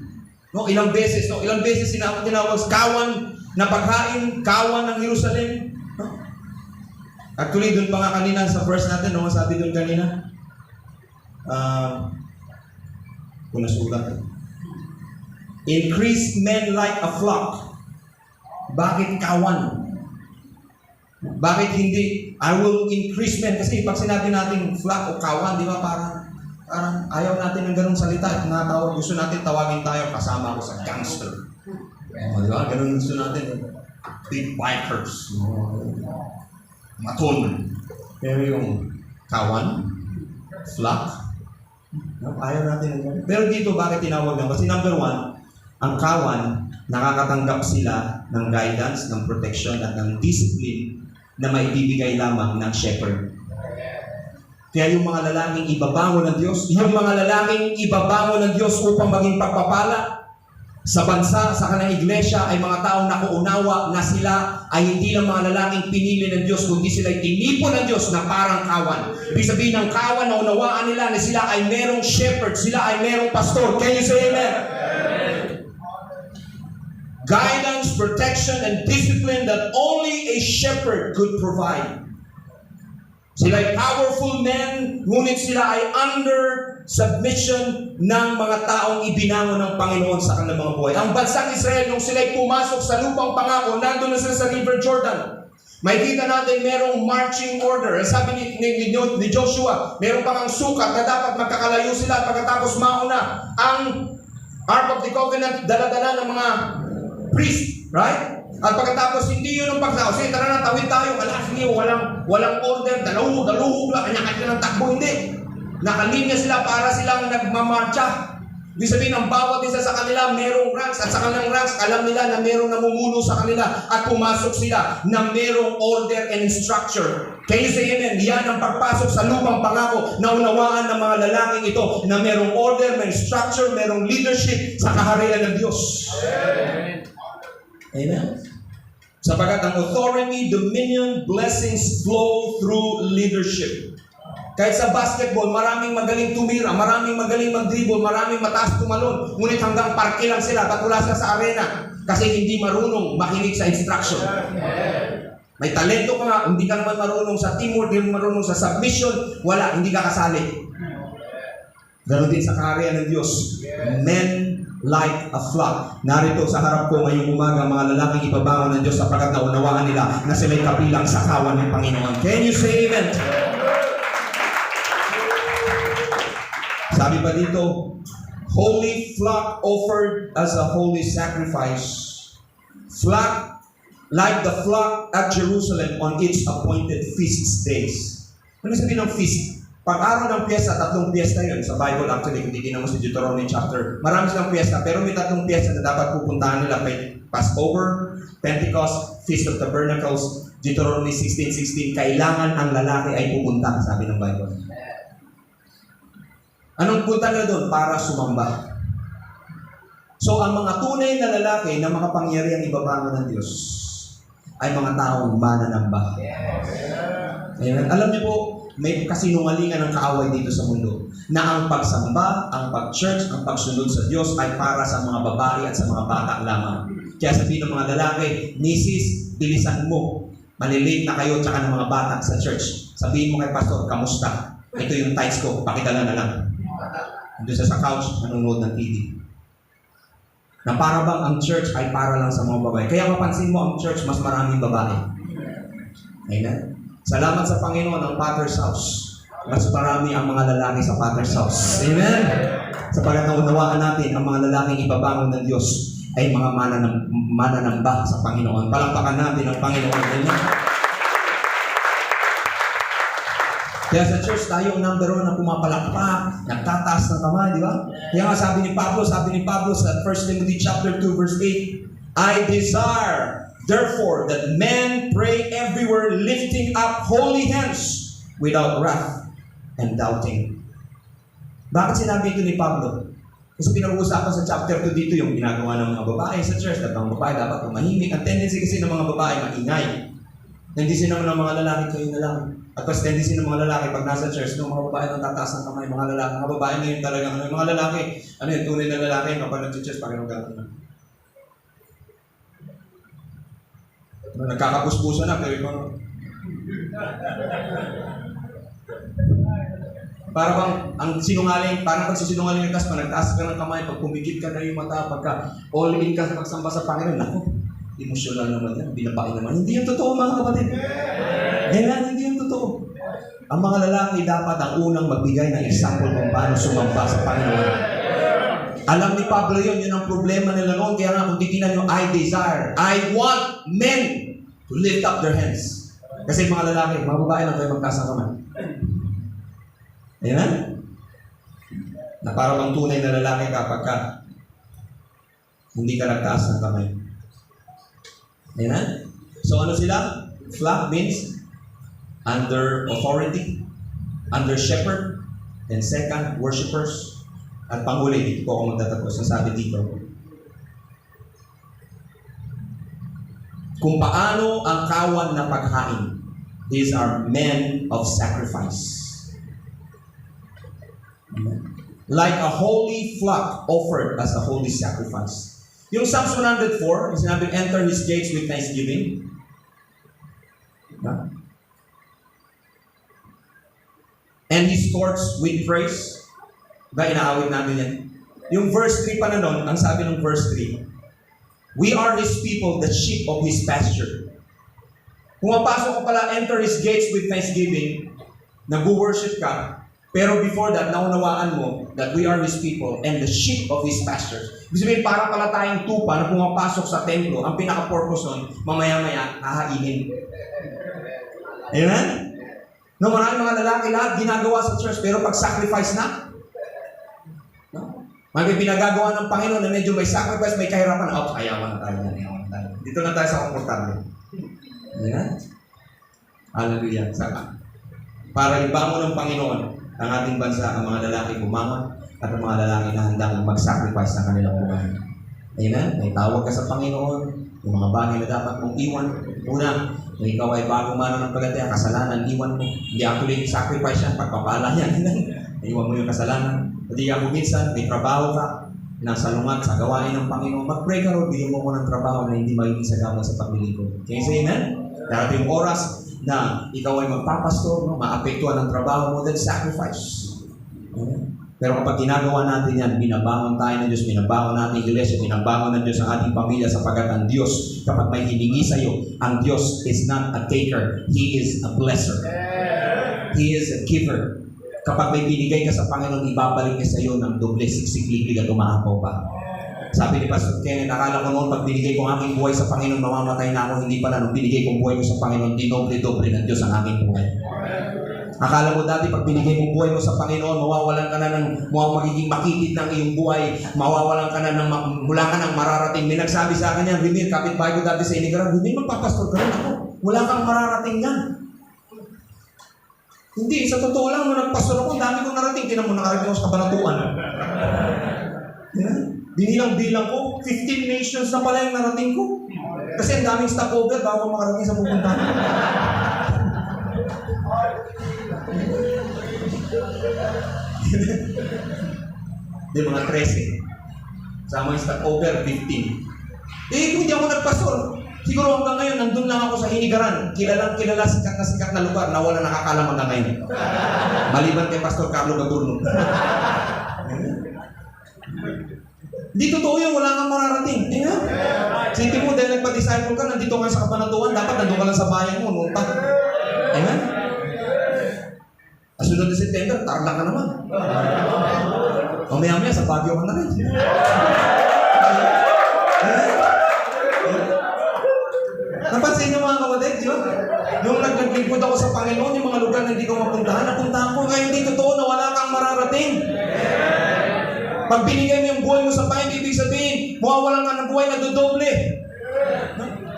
B: No, ilang beses tinawag kawan na paghain, kawan ng Jerusalem. No? Actually, doon pa nga kanina sa verse natin, no, sabi doon kanina, kung nasulat, increase men like a flock. Bakit kawan? Bakit hindi, I will increase men? Kasi pag sinabi natin flock o kawan, di ba, parang ayaw natin ng ganung salita. Tinatawag, gusto natin tawagin tayo, kasama ako sa gangster. Di ba? Ganun gusto natin. Big bikers. Maton. Pero yung kawan, flock, ayaw natin ng ganun. Pero dito, bakit tinawag lang? Kasi number one, ang kawan, nakakatanggap sila ng guidance, ng protection, at ng discipline na maibibigay lamang ng shepherd. Kaya yung mga lalaking ibabango ng Diyos, upang maging pagpapala sa bansa, sa kanilang iglesia, ay mga taong nakuunawa na sila ay hindi lang mga lalaking pinili ng Diyos, kundi sila ay tinipon ng Diyos na parang kawan. Ibig sabihin ng kawan na unawaan nila na sila ay merong shepherd, sila ay merong pastor. Can you say amen? Guidance, protection, and discipline that only a shepherd could provide. Sila ay powerful men, ngunit sila ay under submission ng mga taong ibinangon ng Panginoon sa kanilang mga buhay. Ang bansang Israel, nung sila ay pumasok sa lupang pangako, nandun na sila sa River Jordan. Makikita natin merong marching order. Sabi ni Joshua, meron pang ang sukat na dapat magkakalayo sila pagkatapos mauna ang Ark of the Covenant, dala-dala ng mga priest, right? At pagkatapos, hindi yun ang pagsaw. Sige, tara na, tawid tayo. Walang order, daluhog lang, kanya-kanya ng takbo, hindi. Nakalinya sila para silang nagmamarcha. Ibig sabihin, ang bawat isa sa kanila, merong ranks. At sa kanilang ranks, alam nila na merong namumuno sa kanila. At pumasok sila na merong order and structure. Can you say amen? Yan ang pagpasok sa lupang pangako na unawaan ng mga lalaking ito na merong order, merong structure, merong leadership sa kaharian ng Diyos. Amen. Amen. Sapagat ang authority, dominion, blessings flow through leadership. Kahit sa basketball, maraming magaling tumira, maraming magaling mag-dribble, maraming mataas tumalon. Ngunit hanggang parke lang sila, tatula sila sa arena. Kasi hindi marunong makinig sa instruction. May talento ka nga, hindi ka naman marunong sa teamwork, hindi marunong sa submission, wala, hindi ka kasali. Ganon din sa kaharian ng Diyos. Men like a flock. Narito sa harap ko ngayong umaga, mga lalaking ipabangon ng Diyos sapagkat naunawaan nila na sila'y kapilang sa kawan ng Panginoon. Can you say amen? Sabi pa dito, holy flock offered as a holy sacrifice. Flock like the flock at Jerusalem on its appointed feast days. Ano sabihin ng feast? Pag-araw ng piyesta, 3 piyesta yun. Sa Bible actually, kung titignan mo sa Deuteronomy chapter, marami silang piyesta, pero may 3 piyesta na dapat pupuntahan nila. May Passover, Pentecost, Feast of Tabernacles, Deuteronomy 16:16. Kailangan ang lalaki ay pupunta, sabi ng Bible. Anong punta na doon? Para sumamba. So, ang mga tunay na lalaki na makapangyarihan ibabangon ng Diyos ay mga taong mananamba. Amen. Alam niyo po, may kasinungalingan ng kaaway dito sa mundo na ang pagsamba, ang pag-church, ang pagsunod sa Diyos ay para sa mga babae at sa mga bata lamang. Kaya sabihin ng mga lalaki, Mrs., bilisan mo. Malilate na kayo tsaka ng mga bata sa church. Sabihin mo kay pastor, kamusta? Ito yung tights ko, pakitala na lang. Doon sa couch, nanonood ng TV. Na para bang ang church ay para lang sa mga babae. Kaya mapansin mo ang church, mas maraming babae. Amen? Salamat sa Panginoon ang Father's House. Mas marami ang mga lalaki sa Father's House. Amen? Sapagat naunawaan natin ang mga lalaking ibabangon ng Diyos ay mga mananamba sa Panginoon. Palakpakan natin ang Panginoon. Amen? Kaya sa church tayo ang number 1 na pumapalakpak, nagtataas ng kamay, di ba? Kaya nga sabi ni Pablo sa 1 Timothy chapter 2 verse 8, I desire therefore that men pray everywhere lifting up holy hands without wrath and doubting. Bakit sinabi ito ni Pablo? Kasi pinag-uusapan sa chapter 2 dito yung ginagawa ng mga babae sa church, at ang babae dapat umahimik. Ang tendency kasi ng mga babae maingay. Tendency naman ng mga lalaki kayo na lang. At mas tendency ng mga lalaki pag nasa church, ng mga babae nang tataas ng kamay, mga lalaki, mga babae na yun talagang, yung mga lalaki, yung tunay na lalaki, kapag nag-church, parang gano'n na. Nagkakapuspuso na, pero ikaw, para bang, ang sinungaling, parang pag sisinungaling ka, pag nagtaas ka ng kamay, pag pumikit ka na yung mata, pagka all in ka sa pagsamba sa Panginoon, ako, emosyonal naman yan, binabae naman. Hindi yung totoo, mga kapatid. Hindi yung totoo. Ang mga lalaki dapat ang unang magbigay ng example kung paano sumamba sa Panginoon. Alam ni Pablo yun ang problema nila noon. Kaya nga kung titignan nyo, I desire, I want men to lift up their hands. Kasi mga lalaki, mga babae lang kayo magtaas ng kamay. Amen? Na parang ang tunay na lalaki kapag ka hindi ka nagtaas ng kamay. Amen? So ano sila? Flock means under authority, under shepherd, and second, worshipers. At panghuli, dito po ako magtatapos. Ang sabi dito, kung paano ang kawan na paghain, these are men of sacrifice. Amen. Like a holy flock offered as a holy sacrifice. Yung Psalms 104, sinabi, enter his gates with thanksgiving. And his courts with praise. Ba, inaawit natin yan. Yung verse 3 pa na nun, ang sabi ng verse 3, we are his people, the sheep of his pasture. Kung mapasok ka pala, enter his gates with thanksgiving, nag-worship ka, pero before that, naunawaan mo that we are his people and the sheep of his pastures. Ibig sabihin, para pala tayong tupa na pumapasok sa templo, ang pinaka-purpose nun, mamaya-maya, hahainin. Amen? No, maraming mga lalaki lahat ginagawa sa church, pero pag sacrifice na, no? May pinagagawa ng Panginoon na medyo may sacrifice, may kahirapan, ayawan na tayo. Dito na tayo sa komportable. Amen? Hallelujah. Saka, para ibangon ng Panginoon ang ating bansa, ang mga lalaki bumangon at ang mga lalaki na handang mag-sacrifice ng kanilang buhay.
A: Amen? May tawag ka sa Panginoon, yung mga bagay na dapat mong iwan. Una, kung ikaw ay bagong mananampalataya, kasalanan, iwan mo. Hindi actually sacrifice yan, pagpapala yan. Iwan mo yung kasalanan. Hindi ka minsan, may trabaho ka, nasa lungat, sa gawain ng Panginoon. Mag-pray ka rin, bigyan mo ko ng trabaho na hindi magiging sagabal sa paglilingkod. Can you say amen? Darating yung oras na ikaw ay magpapastor, no? Maapektuhan ng trabaho mo, then sacrifice. Amen? Pero kapag ginagawa natin yan, binabangon tayo ng Diyos, binabangon natin yung iglesia, binabangon ng Diyos ang ating pamilya sapagkat ang Diyos, kapag may hiningi sa iyo, ang Diyos is not a taker, He is a blesser. He is a giver. Kapag may binigay ka sa Panginoon, ibabalik niya sa iyo ng doble, siksik-liglig at umaapaw pa. Sabi ni Pastor Kenneth, akala ko noon, pag binigay ko ang aking buhay sa Panginoon, mamamatay na ako. Hindi pala, nung binigay ko ang buhay ko sa Panginoon, dinoble-doble ng Diyos ang aking buhay. Akala mo dati, pag binigay mo buhay mo sa Panginoon, mawawalan ka na ng, magiging makitid ng iyong buhay, mawawalan ka na ng, mula ka ng mararating. May nagsabi sa akin yan, Rimir, kapitbahay ko dati sa Inigaran, Rimir, magpapastor ka rin ako. Wala kang mararating yan. Hindi, sa totoo lang, nung nagpastor ako, dami kong narating. Tinan mo, nakarating ako sa Kabanatuan. Binilang-bilang ko, 15 nations na pala yung narating ko. Kasi ang daming stopover bago makarating sa pupuntahan. Di mga 13. Sama yung stopover, 15. Kung hindi ako nagpastor, siguro hanggang ngayon, nandun lang ako sa Inigaran. Kilala, sikat na lugar na wala nakakalam hanggang ngayon. Maliban kay Pastor Carlo Gagurno. Hindi totoo yun, wala kang mararating. Amen? Sige mo, dahil nagpa-disciple ka, nandito ka sa Kabanatuan, dapat nandun ka lang sa bayan mo, nunta. Amen? Kasunod na September, tarla ka naman. Mamaya-maya, sa Baguio ka na rin. Napansin niyo mga kapatid, di ba? Nung naglingkod ako sa Panginoon, yung mga lugar na hindi ko mapuntahan, napuntahan ko, ngayon hindi totoo na wala kang mararating. Pag binigay mo yung buhay mo sa Panginoon, ibig sabihin, mawawalan ka ng buhay na dodoble.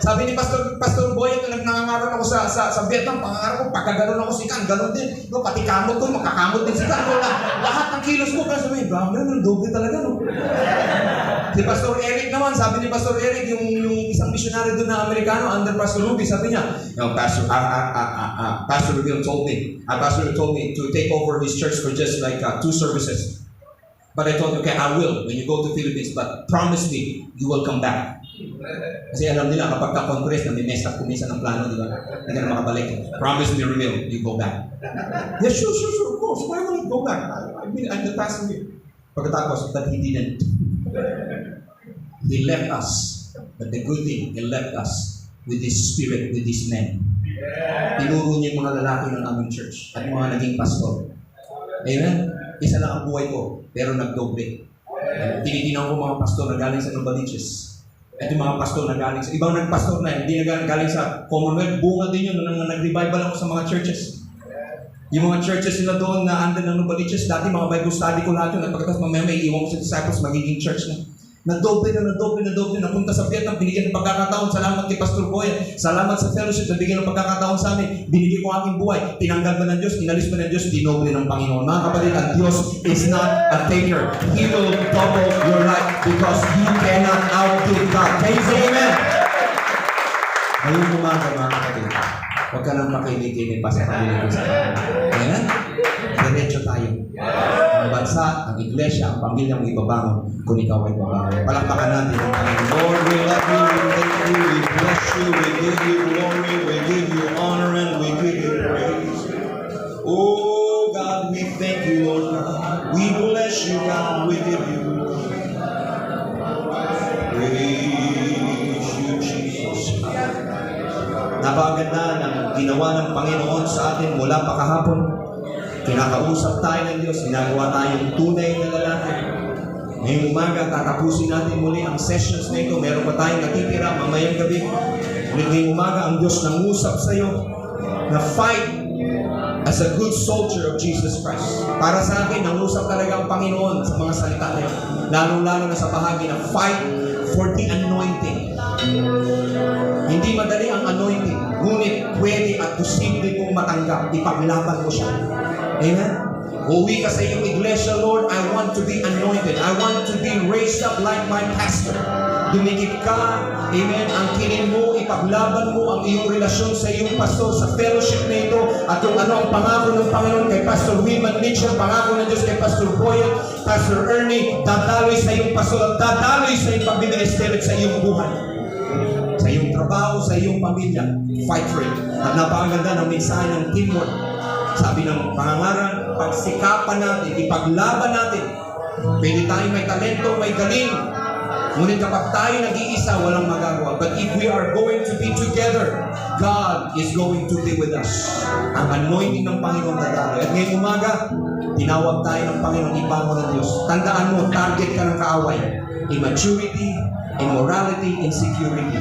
A: Sabi ni Pastor Boy, nangangaral ako sa Vietnam, pangangaral ko, pagkaganon ako si Kan, ganon din. No, pati kamot ko, makakamot din si Kan. Lahat ng kilos ko, kasi sabi, grabe yun, doble talaga, no? Si Pastor Eric naman, sabi ni Pastor Eric, yung isang missionary doon na Amerikano, under Pastor Ruby, sabi niya, Pastor Ruby told me to take over his church for just like 2 services. But I told him, okay, I will when you go to Philippines, but promise me, you will come back. Kasi alam nila, kapag ka-congress, nami-mess up kuminsan ng plano, di ba? Hindi ka na makabalik. Promise me, Ramil, you go back. Yes, sure, of course. Why will I go back? I'm the pastor here. Pagkatapos, but he didn't. He left us. But the good thing, he left us with this spirit, with this men. Tinuro niya yung mga lalaki ng aming church at mga naging pastor. Amen? Isa lang ang buhay ko, pero nagdoble. Tinitinaw ko mga pastor na galing sa Novaliches. At yung mga pastor na galing sa, ibang nagpastor na, hindi na galing sa Commonwealth, bunga din yun nung nag-revival ako sa mga churches. Yung mga churches nila doon na andun ng Novaliches, dati mga Bible study ko lahat yun, at pagkatapos mamaya may iwan ko sa disciples, magiging church na. Nadoble, napunta sa Vietnam, binigyan ng pagkakataon, salamat kay Pastor Boy, salamat sa fellowship, nabigyan ng pagkakataon sa amin, binigay ko aking buhay, tinanggal ba ng Diyos, inalis ba ng Diyos, dinoble ng Panginoon. Mga kapatid, ang Diyos is not a taker. He will double your life because He cannot outgive God. Can you say amen? Ngayong umaga, mga kapatid, huwag ka nang makinig-kinig pa sa pamilya sa amen? Diretso tayo. Ang bansa, ang iglesia, ang pamilya mong ibabangon kung ikaw ay babangon. Palakpakan natin ang Panginoon. Lord, we love you, we thank you, we bless you, we give you glory, we give you honor, and we give you praise. Oh God, we thank you, Lord God. We bless you, God, we give you praise you, Jesus. Napakaganda ng ginawa ng Panginoon sa atin mula pa kahapon. Kinakausap tayo ng Diyos, ginagawa tayong tunay na lalaki. Ngayong umaga, tatapusin natin muli ang sessions na ito. Meron pa tayong natitira mamayang gabi. Ulit ngayong umaga, ang Diyos nangusap sa iyo na fight as a good soldier of Jesus Christ. Para sa akin, nangusap talaga ang Panginoon sa mga salita na yun. Lalo-lalo na sa bahagi na fight for the anointing. Hindi madali ang anointing, ngunit pwede at posible kong matanggap. Ipaglaban ko siya. Amen?
B: Uwi ka sa iyong iglesia, Lord, I want to be anointed. I want to be raised up like my pastor. Dumikit ka, amen, ang kinin mo, ipaglaban mo ang iyong relasyon sa iyong pastor sa fellowship na ito at kung ano ang pangako ng Panginoon kay Pastor Wilman Mitchell, pangako ng Diyos kay Pastor Boyet, Pastor Ernie, dadaloy sa iyong pastor at dadaloy sa iyong pagbiministry sa iyong buhay. Sa iyong trabaho, sa iyong pamilya, fight for it. At napakaganda ng mensahe ng teamwork. Sabi ng pangangaral, pagsikapan natin, ipaglaban natin. Pwede tayo may talento, may galing. Ngunit kapag tayo nag-iisa, walang magagawa. But if we are going to be together, God is going to be with us. Ang anointing ng Panginoon dadaloy. At ngayong umaga, tinawag tayo ng Panginoon, ibangon ng Diyos. Tandaan mo, target ka ng kaaway. Immaturity, immorality, insecurity.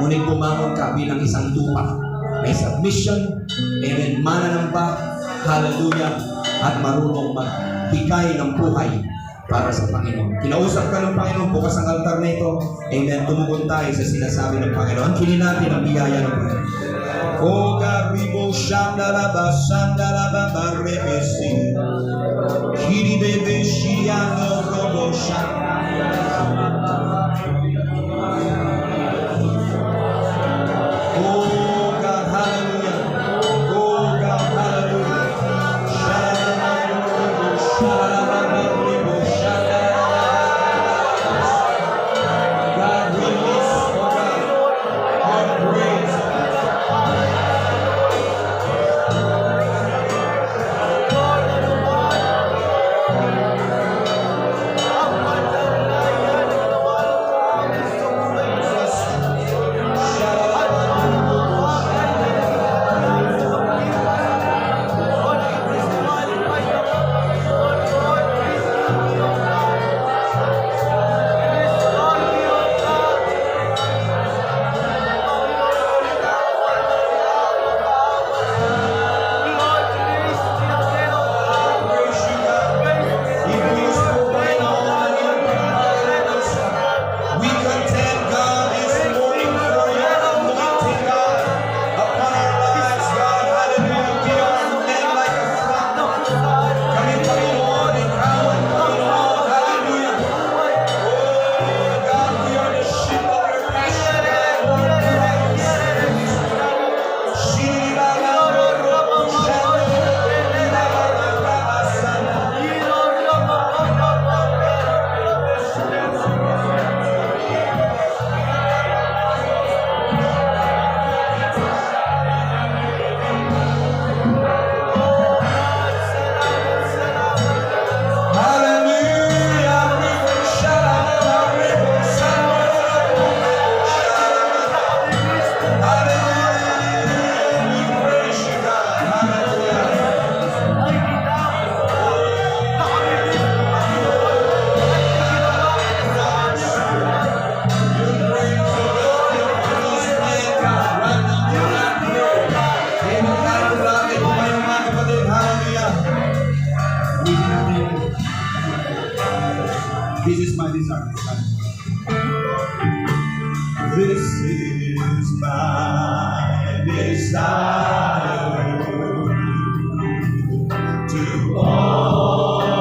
B: Ngunit bumangon ka bilang isang tupa. May submission, amen, mananamba, hallelujah, at marunong magbigay ng buhay para sa Panginoon. Kinausap ka ng Panginoon, bukas ang altar na ito, amen, tumugon tayo sa sinasabi ng Panginoon. Kinin natin ang biyaya ng Panginoon. O garibo shandalaba shandalaba rebesi kiribebe shiyano robo
C: This is my desire. This is my desire to honor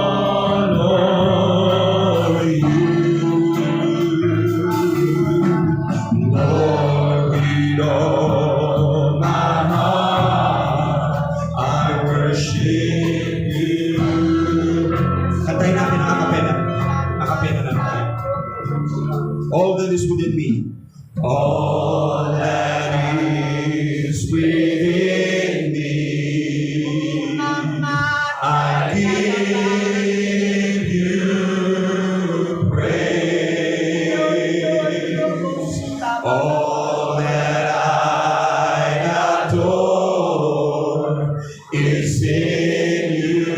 C: you, Lord, with all my heart I worship you.
B: Kantayin natin ang akapela. Akapela lang tayo. All that is within me.
C: All that is within me, I give you praise. All that I adore is in you.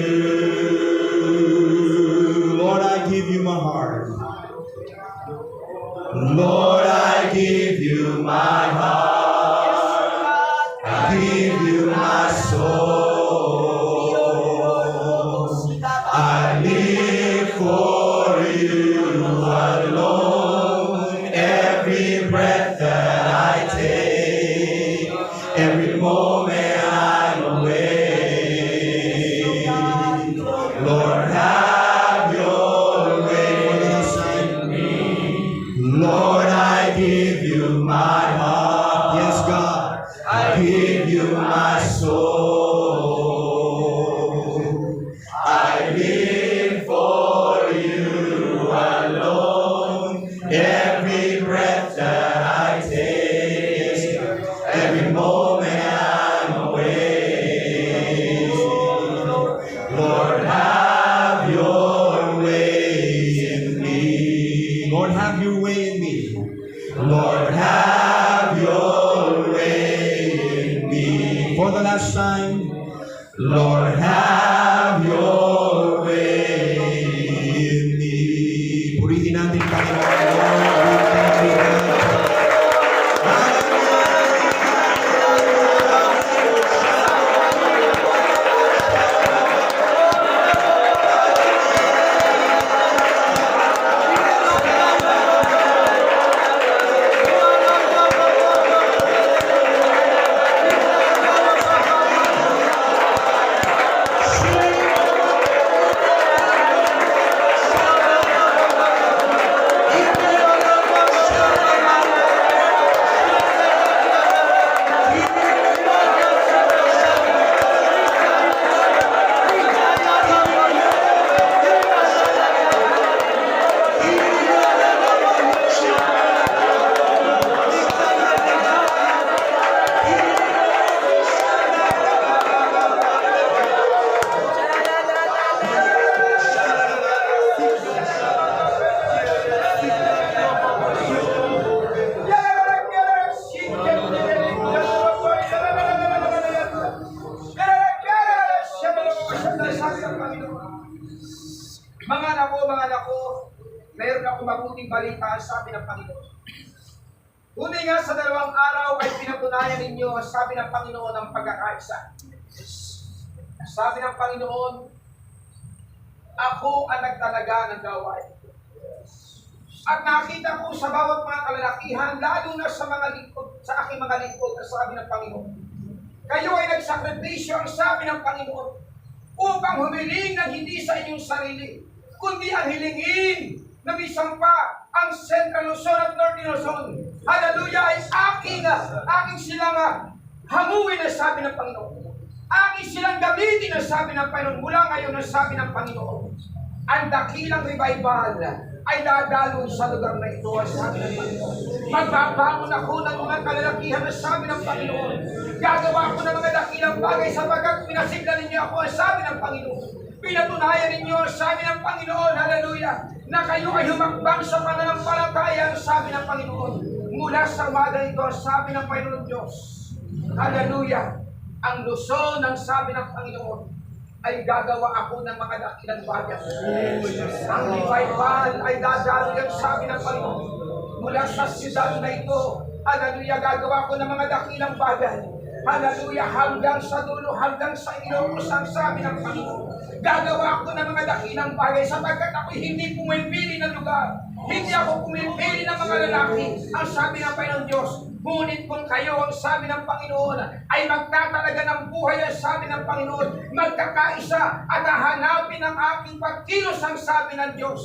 B: Lord, I give you my heart.
C: Lord, I give you my heart. I give you my soul. I live for you alone. Every breath that I take, every moment I'm awake. sing, Lord, have your way in me. Lord, have your way in me. For the last time, Lord, have your way in me. Purihin natin, Panginoon. Lord, we thank you, God.
B: Mga anak ko, mayroon akong mabuting balita, sabi ng Panginoon. Huli nga sa 2 araw ay pinatunayan ninyo, sabi ng Panginoon, ang pagkakaisa. Sabi ng Panginoon, ako ang nagtalaga ng gawain. At nakita ko sa bawat mga kalalakihan, lalo na sa mga lingkod, sa aking mga lingkod, na sabi ng Panginoon, kayo ay nagsakripisyo, ang sabi ng Panginoon, upang humiling ng hindi sa inyong sarili, kundi ang hilingin na misampa ang Central Luzon at Northern Luzon. Hallelujah! Ay aking silang hamuin na sabi ng Panginoon. Aking silang gamitin na sabi ng Panginoon. Mula ngayon na sabi ng Panginoon, ang dakilang revival ay dadalon sa lugar na ito, sabi ng Panginoon. Magbabangon ako ng mga kalalakihan na sabi ng Panginoon. Gagawa ko ng mga dakilang bagay sapagkat pinasigla ninyo ako, sabi ng Panginoon. Pinatunayan ninyo, sabi ng Panginoon, hallelujah, na kayo ay humakbang sa pananampalataya, sabi ng Panginoon. Mula sa umaga ito, sabi ng Panginoon Diyos, hallelujah, ang Luzon, ang sabi ng Panginoon, ay gagawa ako ng mga dakilang bagay. Ang revival ay dadaloy, sabi ng Panginoon. Mula sa siyudad na ito, hallelujah, gagawa ko ng mga dakilang bagay. Hallelujah, hanggang sa dulo, hanggang sa Ilocos, ang sabi ng Panginoon. Gagawa ko ng mga dakilang bagay sapagkat ako'y hindi pumipili ng lugar. Hindi ako pumipili ng mga lalaki. Ang sabi ng Panginoon Diyos, ngunit kung kayo, ang sabi ng Panginoon, ay magtatalaga ng buhay, ang sabi ng Panginoon, magkakaisa at hahanapin ang aking pagkilos, ang sabi ng Diyos.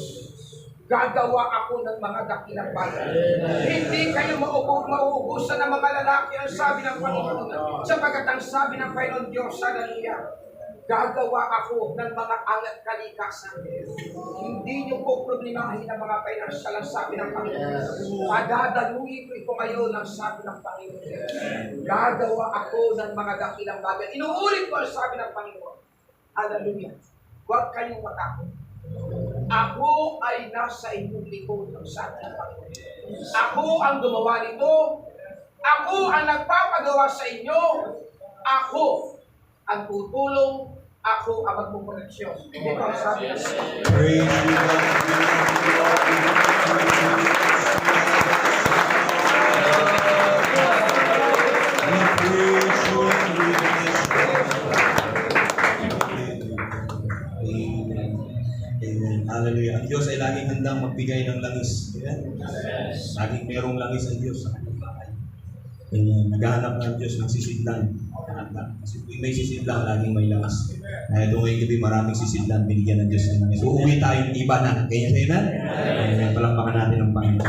B: Gagawa ako ng mga dakilang bagay. Hindi kayo mauubusan ng mga lalaki, ang sabi ng Panginoon. Sapagkat ang sabi ng Panginoon Diyos, hallelujah, gagawa ako ng mga angat kalikasan. Hindi niyo po problemahin ang mga financial, ang sabi ng Panginoon. Padadaluin ko ito ngayon, ang sabi ng Panginoon. Gagawa ako ng mga dakilang bagay. Inuulit ko ang sabi ng Panginoon. Hallelujah. Huwag kayong matakot. Ako ay nasa inyong likod, ang sabi ng Panginoon. Ako ang gumawa nito. Ako ang nagpapagawa sa inyo. Ako ang tutulong. Ako ang magpuproteksyon. Ito ang sabi ng Panginoon.
C: Praise you, Hallelujah. Ang Diyos ay laging handang magbigay ng langis. Amen. Laging merong langis ang Diyos sa kanyang bahay. Naghahanap ng Diyos ng sisidlan. Kasi kung may sisidlan, laging may langis. Kaya ito ngayong gabi, maraming sisidlan, binigyan ng Diyos ng langis. Uuwi tayong iba na. Kaya sa ilan? Kaya palakpakan natin ang Panginoon.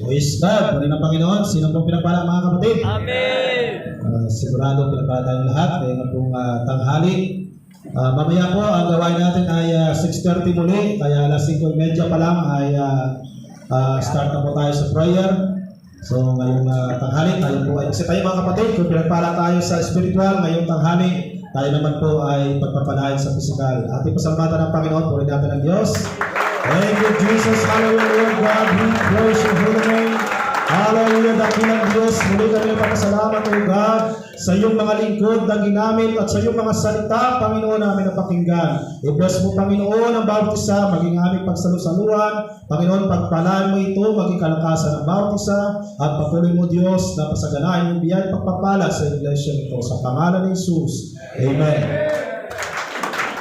D: Praise God. Pari ng Panginoon. Sino pong pinagpala mga kapatid?
E: Amen!
D: Sigurado pinagpala tayong lahat. Kaya nga pong tanghali. Mamaya po, ang gawain natin ay 6:30 muli. Kaya alas 5:30 pa lang ay start na po tayo sa prayer. So ngayong tanghali, tayo po ay kasi tayo mga kapatid, kung pinagpala tayo sa spiritual, ngayong tanghali tayo naman po ay pagpapalain sa pisikal. Ating pasalamatan ng Panginoon, puri natin ang Diyos. Thank you, Jesus. Hallelujah, Lord God. We praise your holy name. Hallelujah, dakilang Diyos. Muli kami nagpapasalamat, O God, sa iyong mga lingkod na ginamit at sa iyong mga salita, Panginoon, namin ang pakinggan. I-bless mo, Panginoon, ang bawat isa, maging aming pagsalusaluan. Panginoon, pagpalaan mo ito, maging kalakasan ng bawat isa, at patuloy mo, Diyos, na pasaganahin yung biyay pagpapala sa iglesia nito. Sa pangalan ni Jesus. Amen.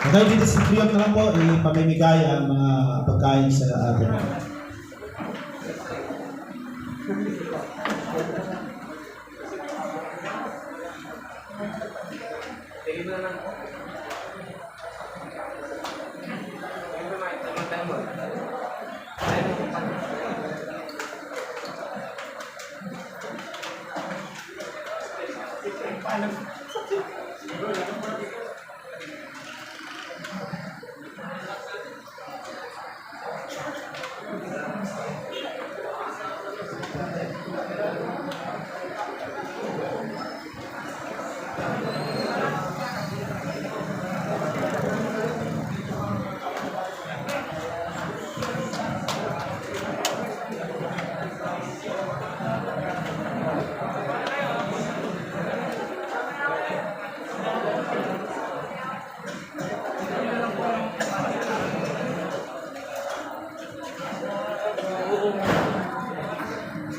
D: Hanggang dito si Priam na lang po, ipamimigay ang mga pagkain sa atin.
E: Paano?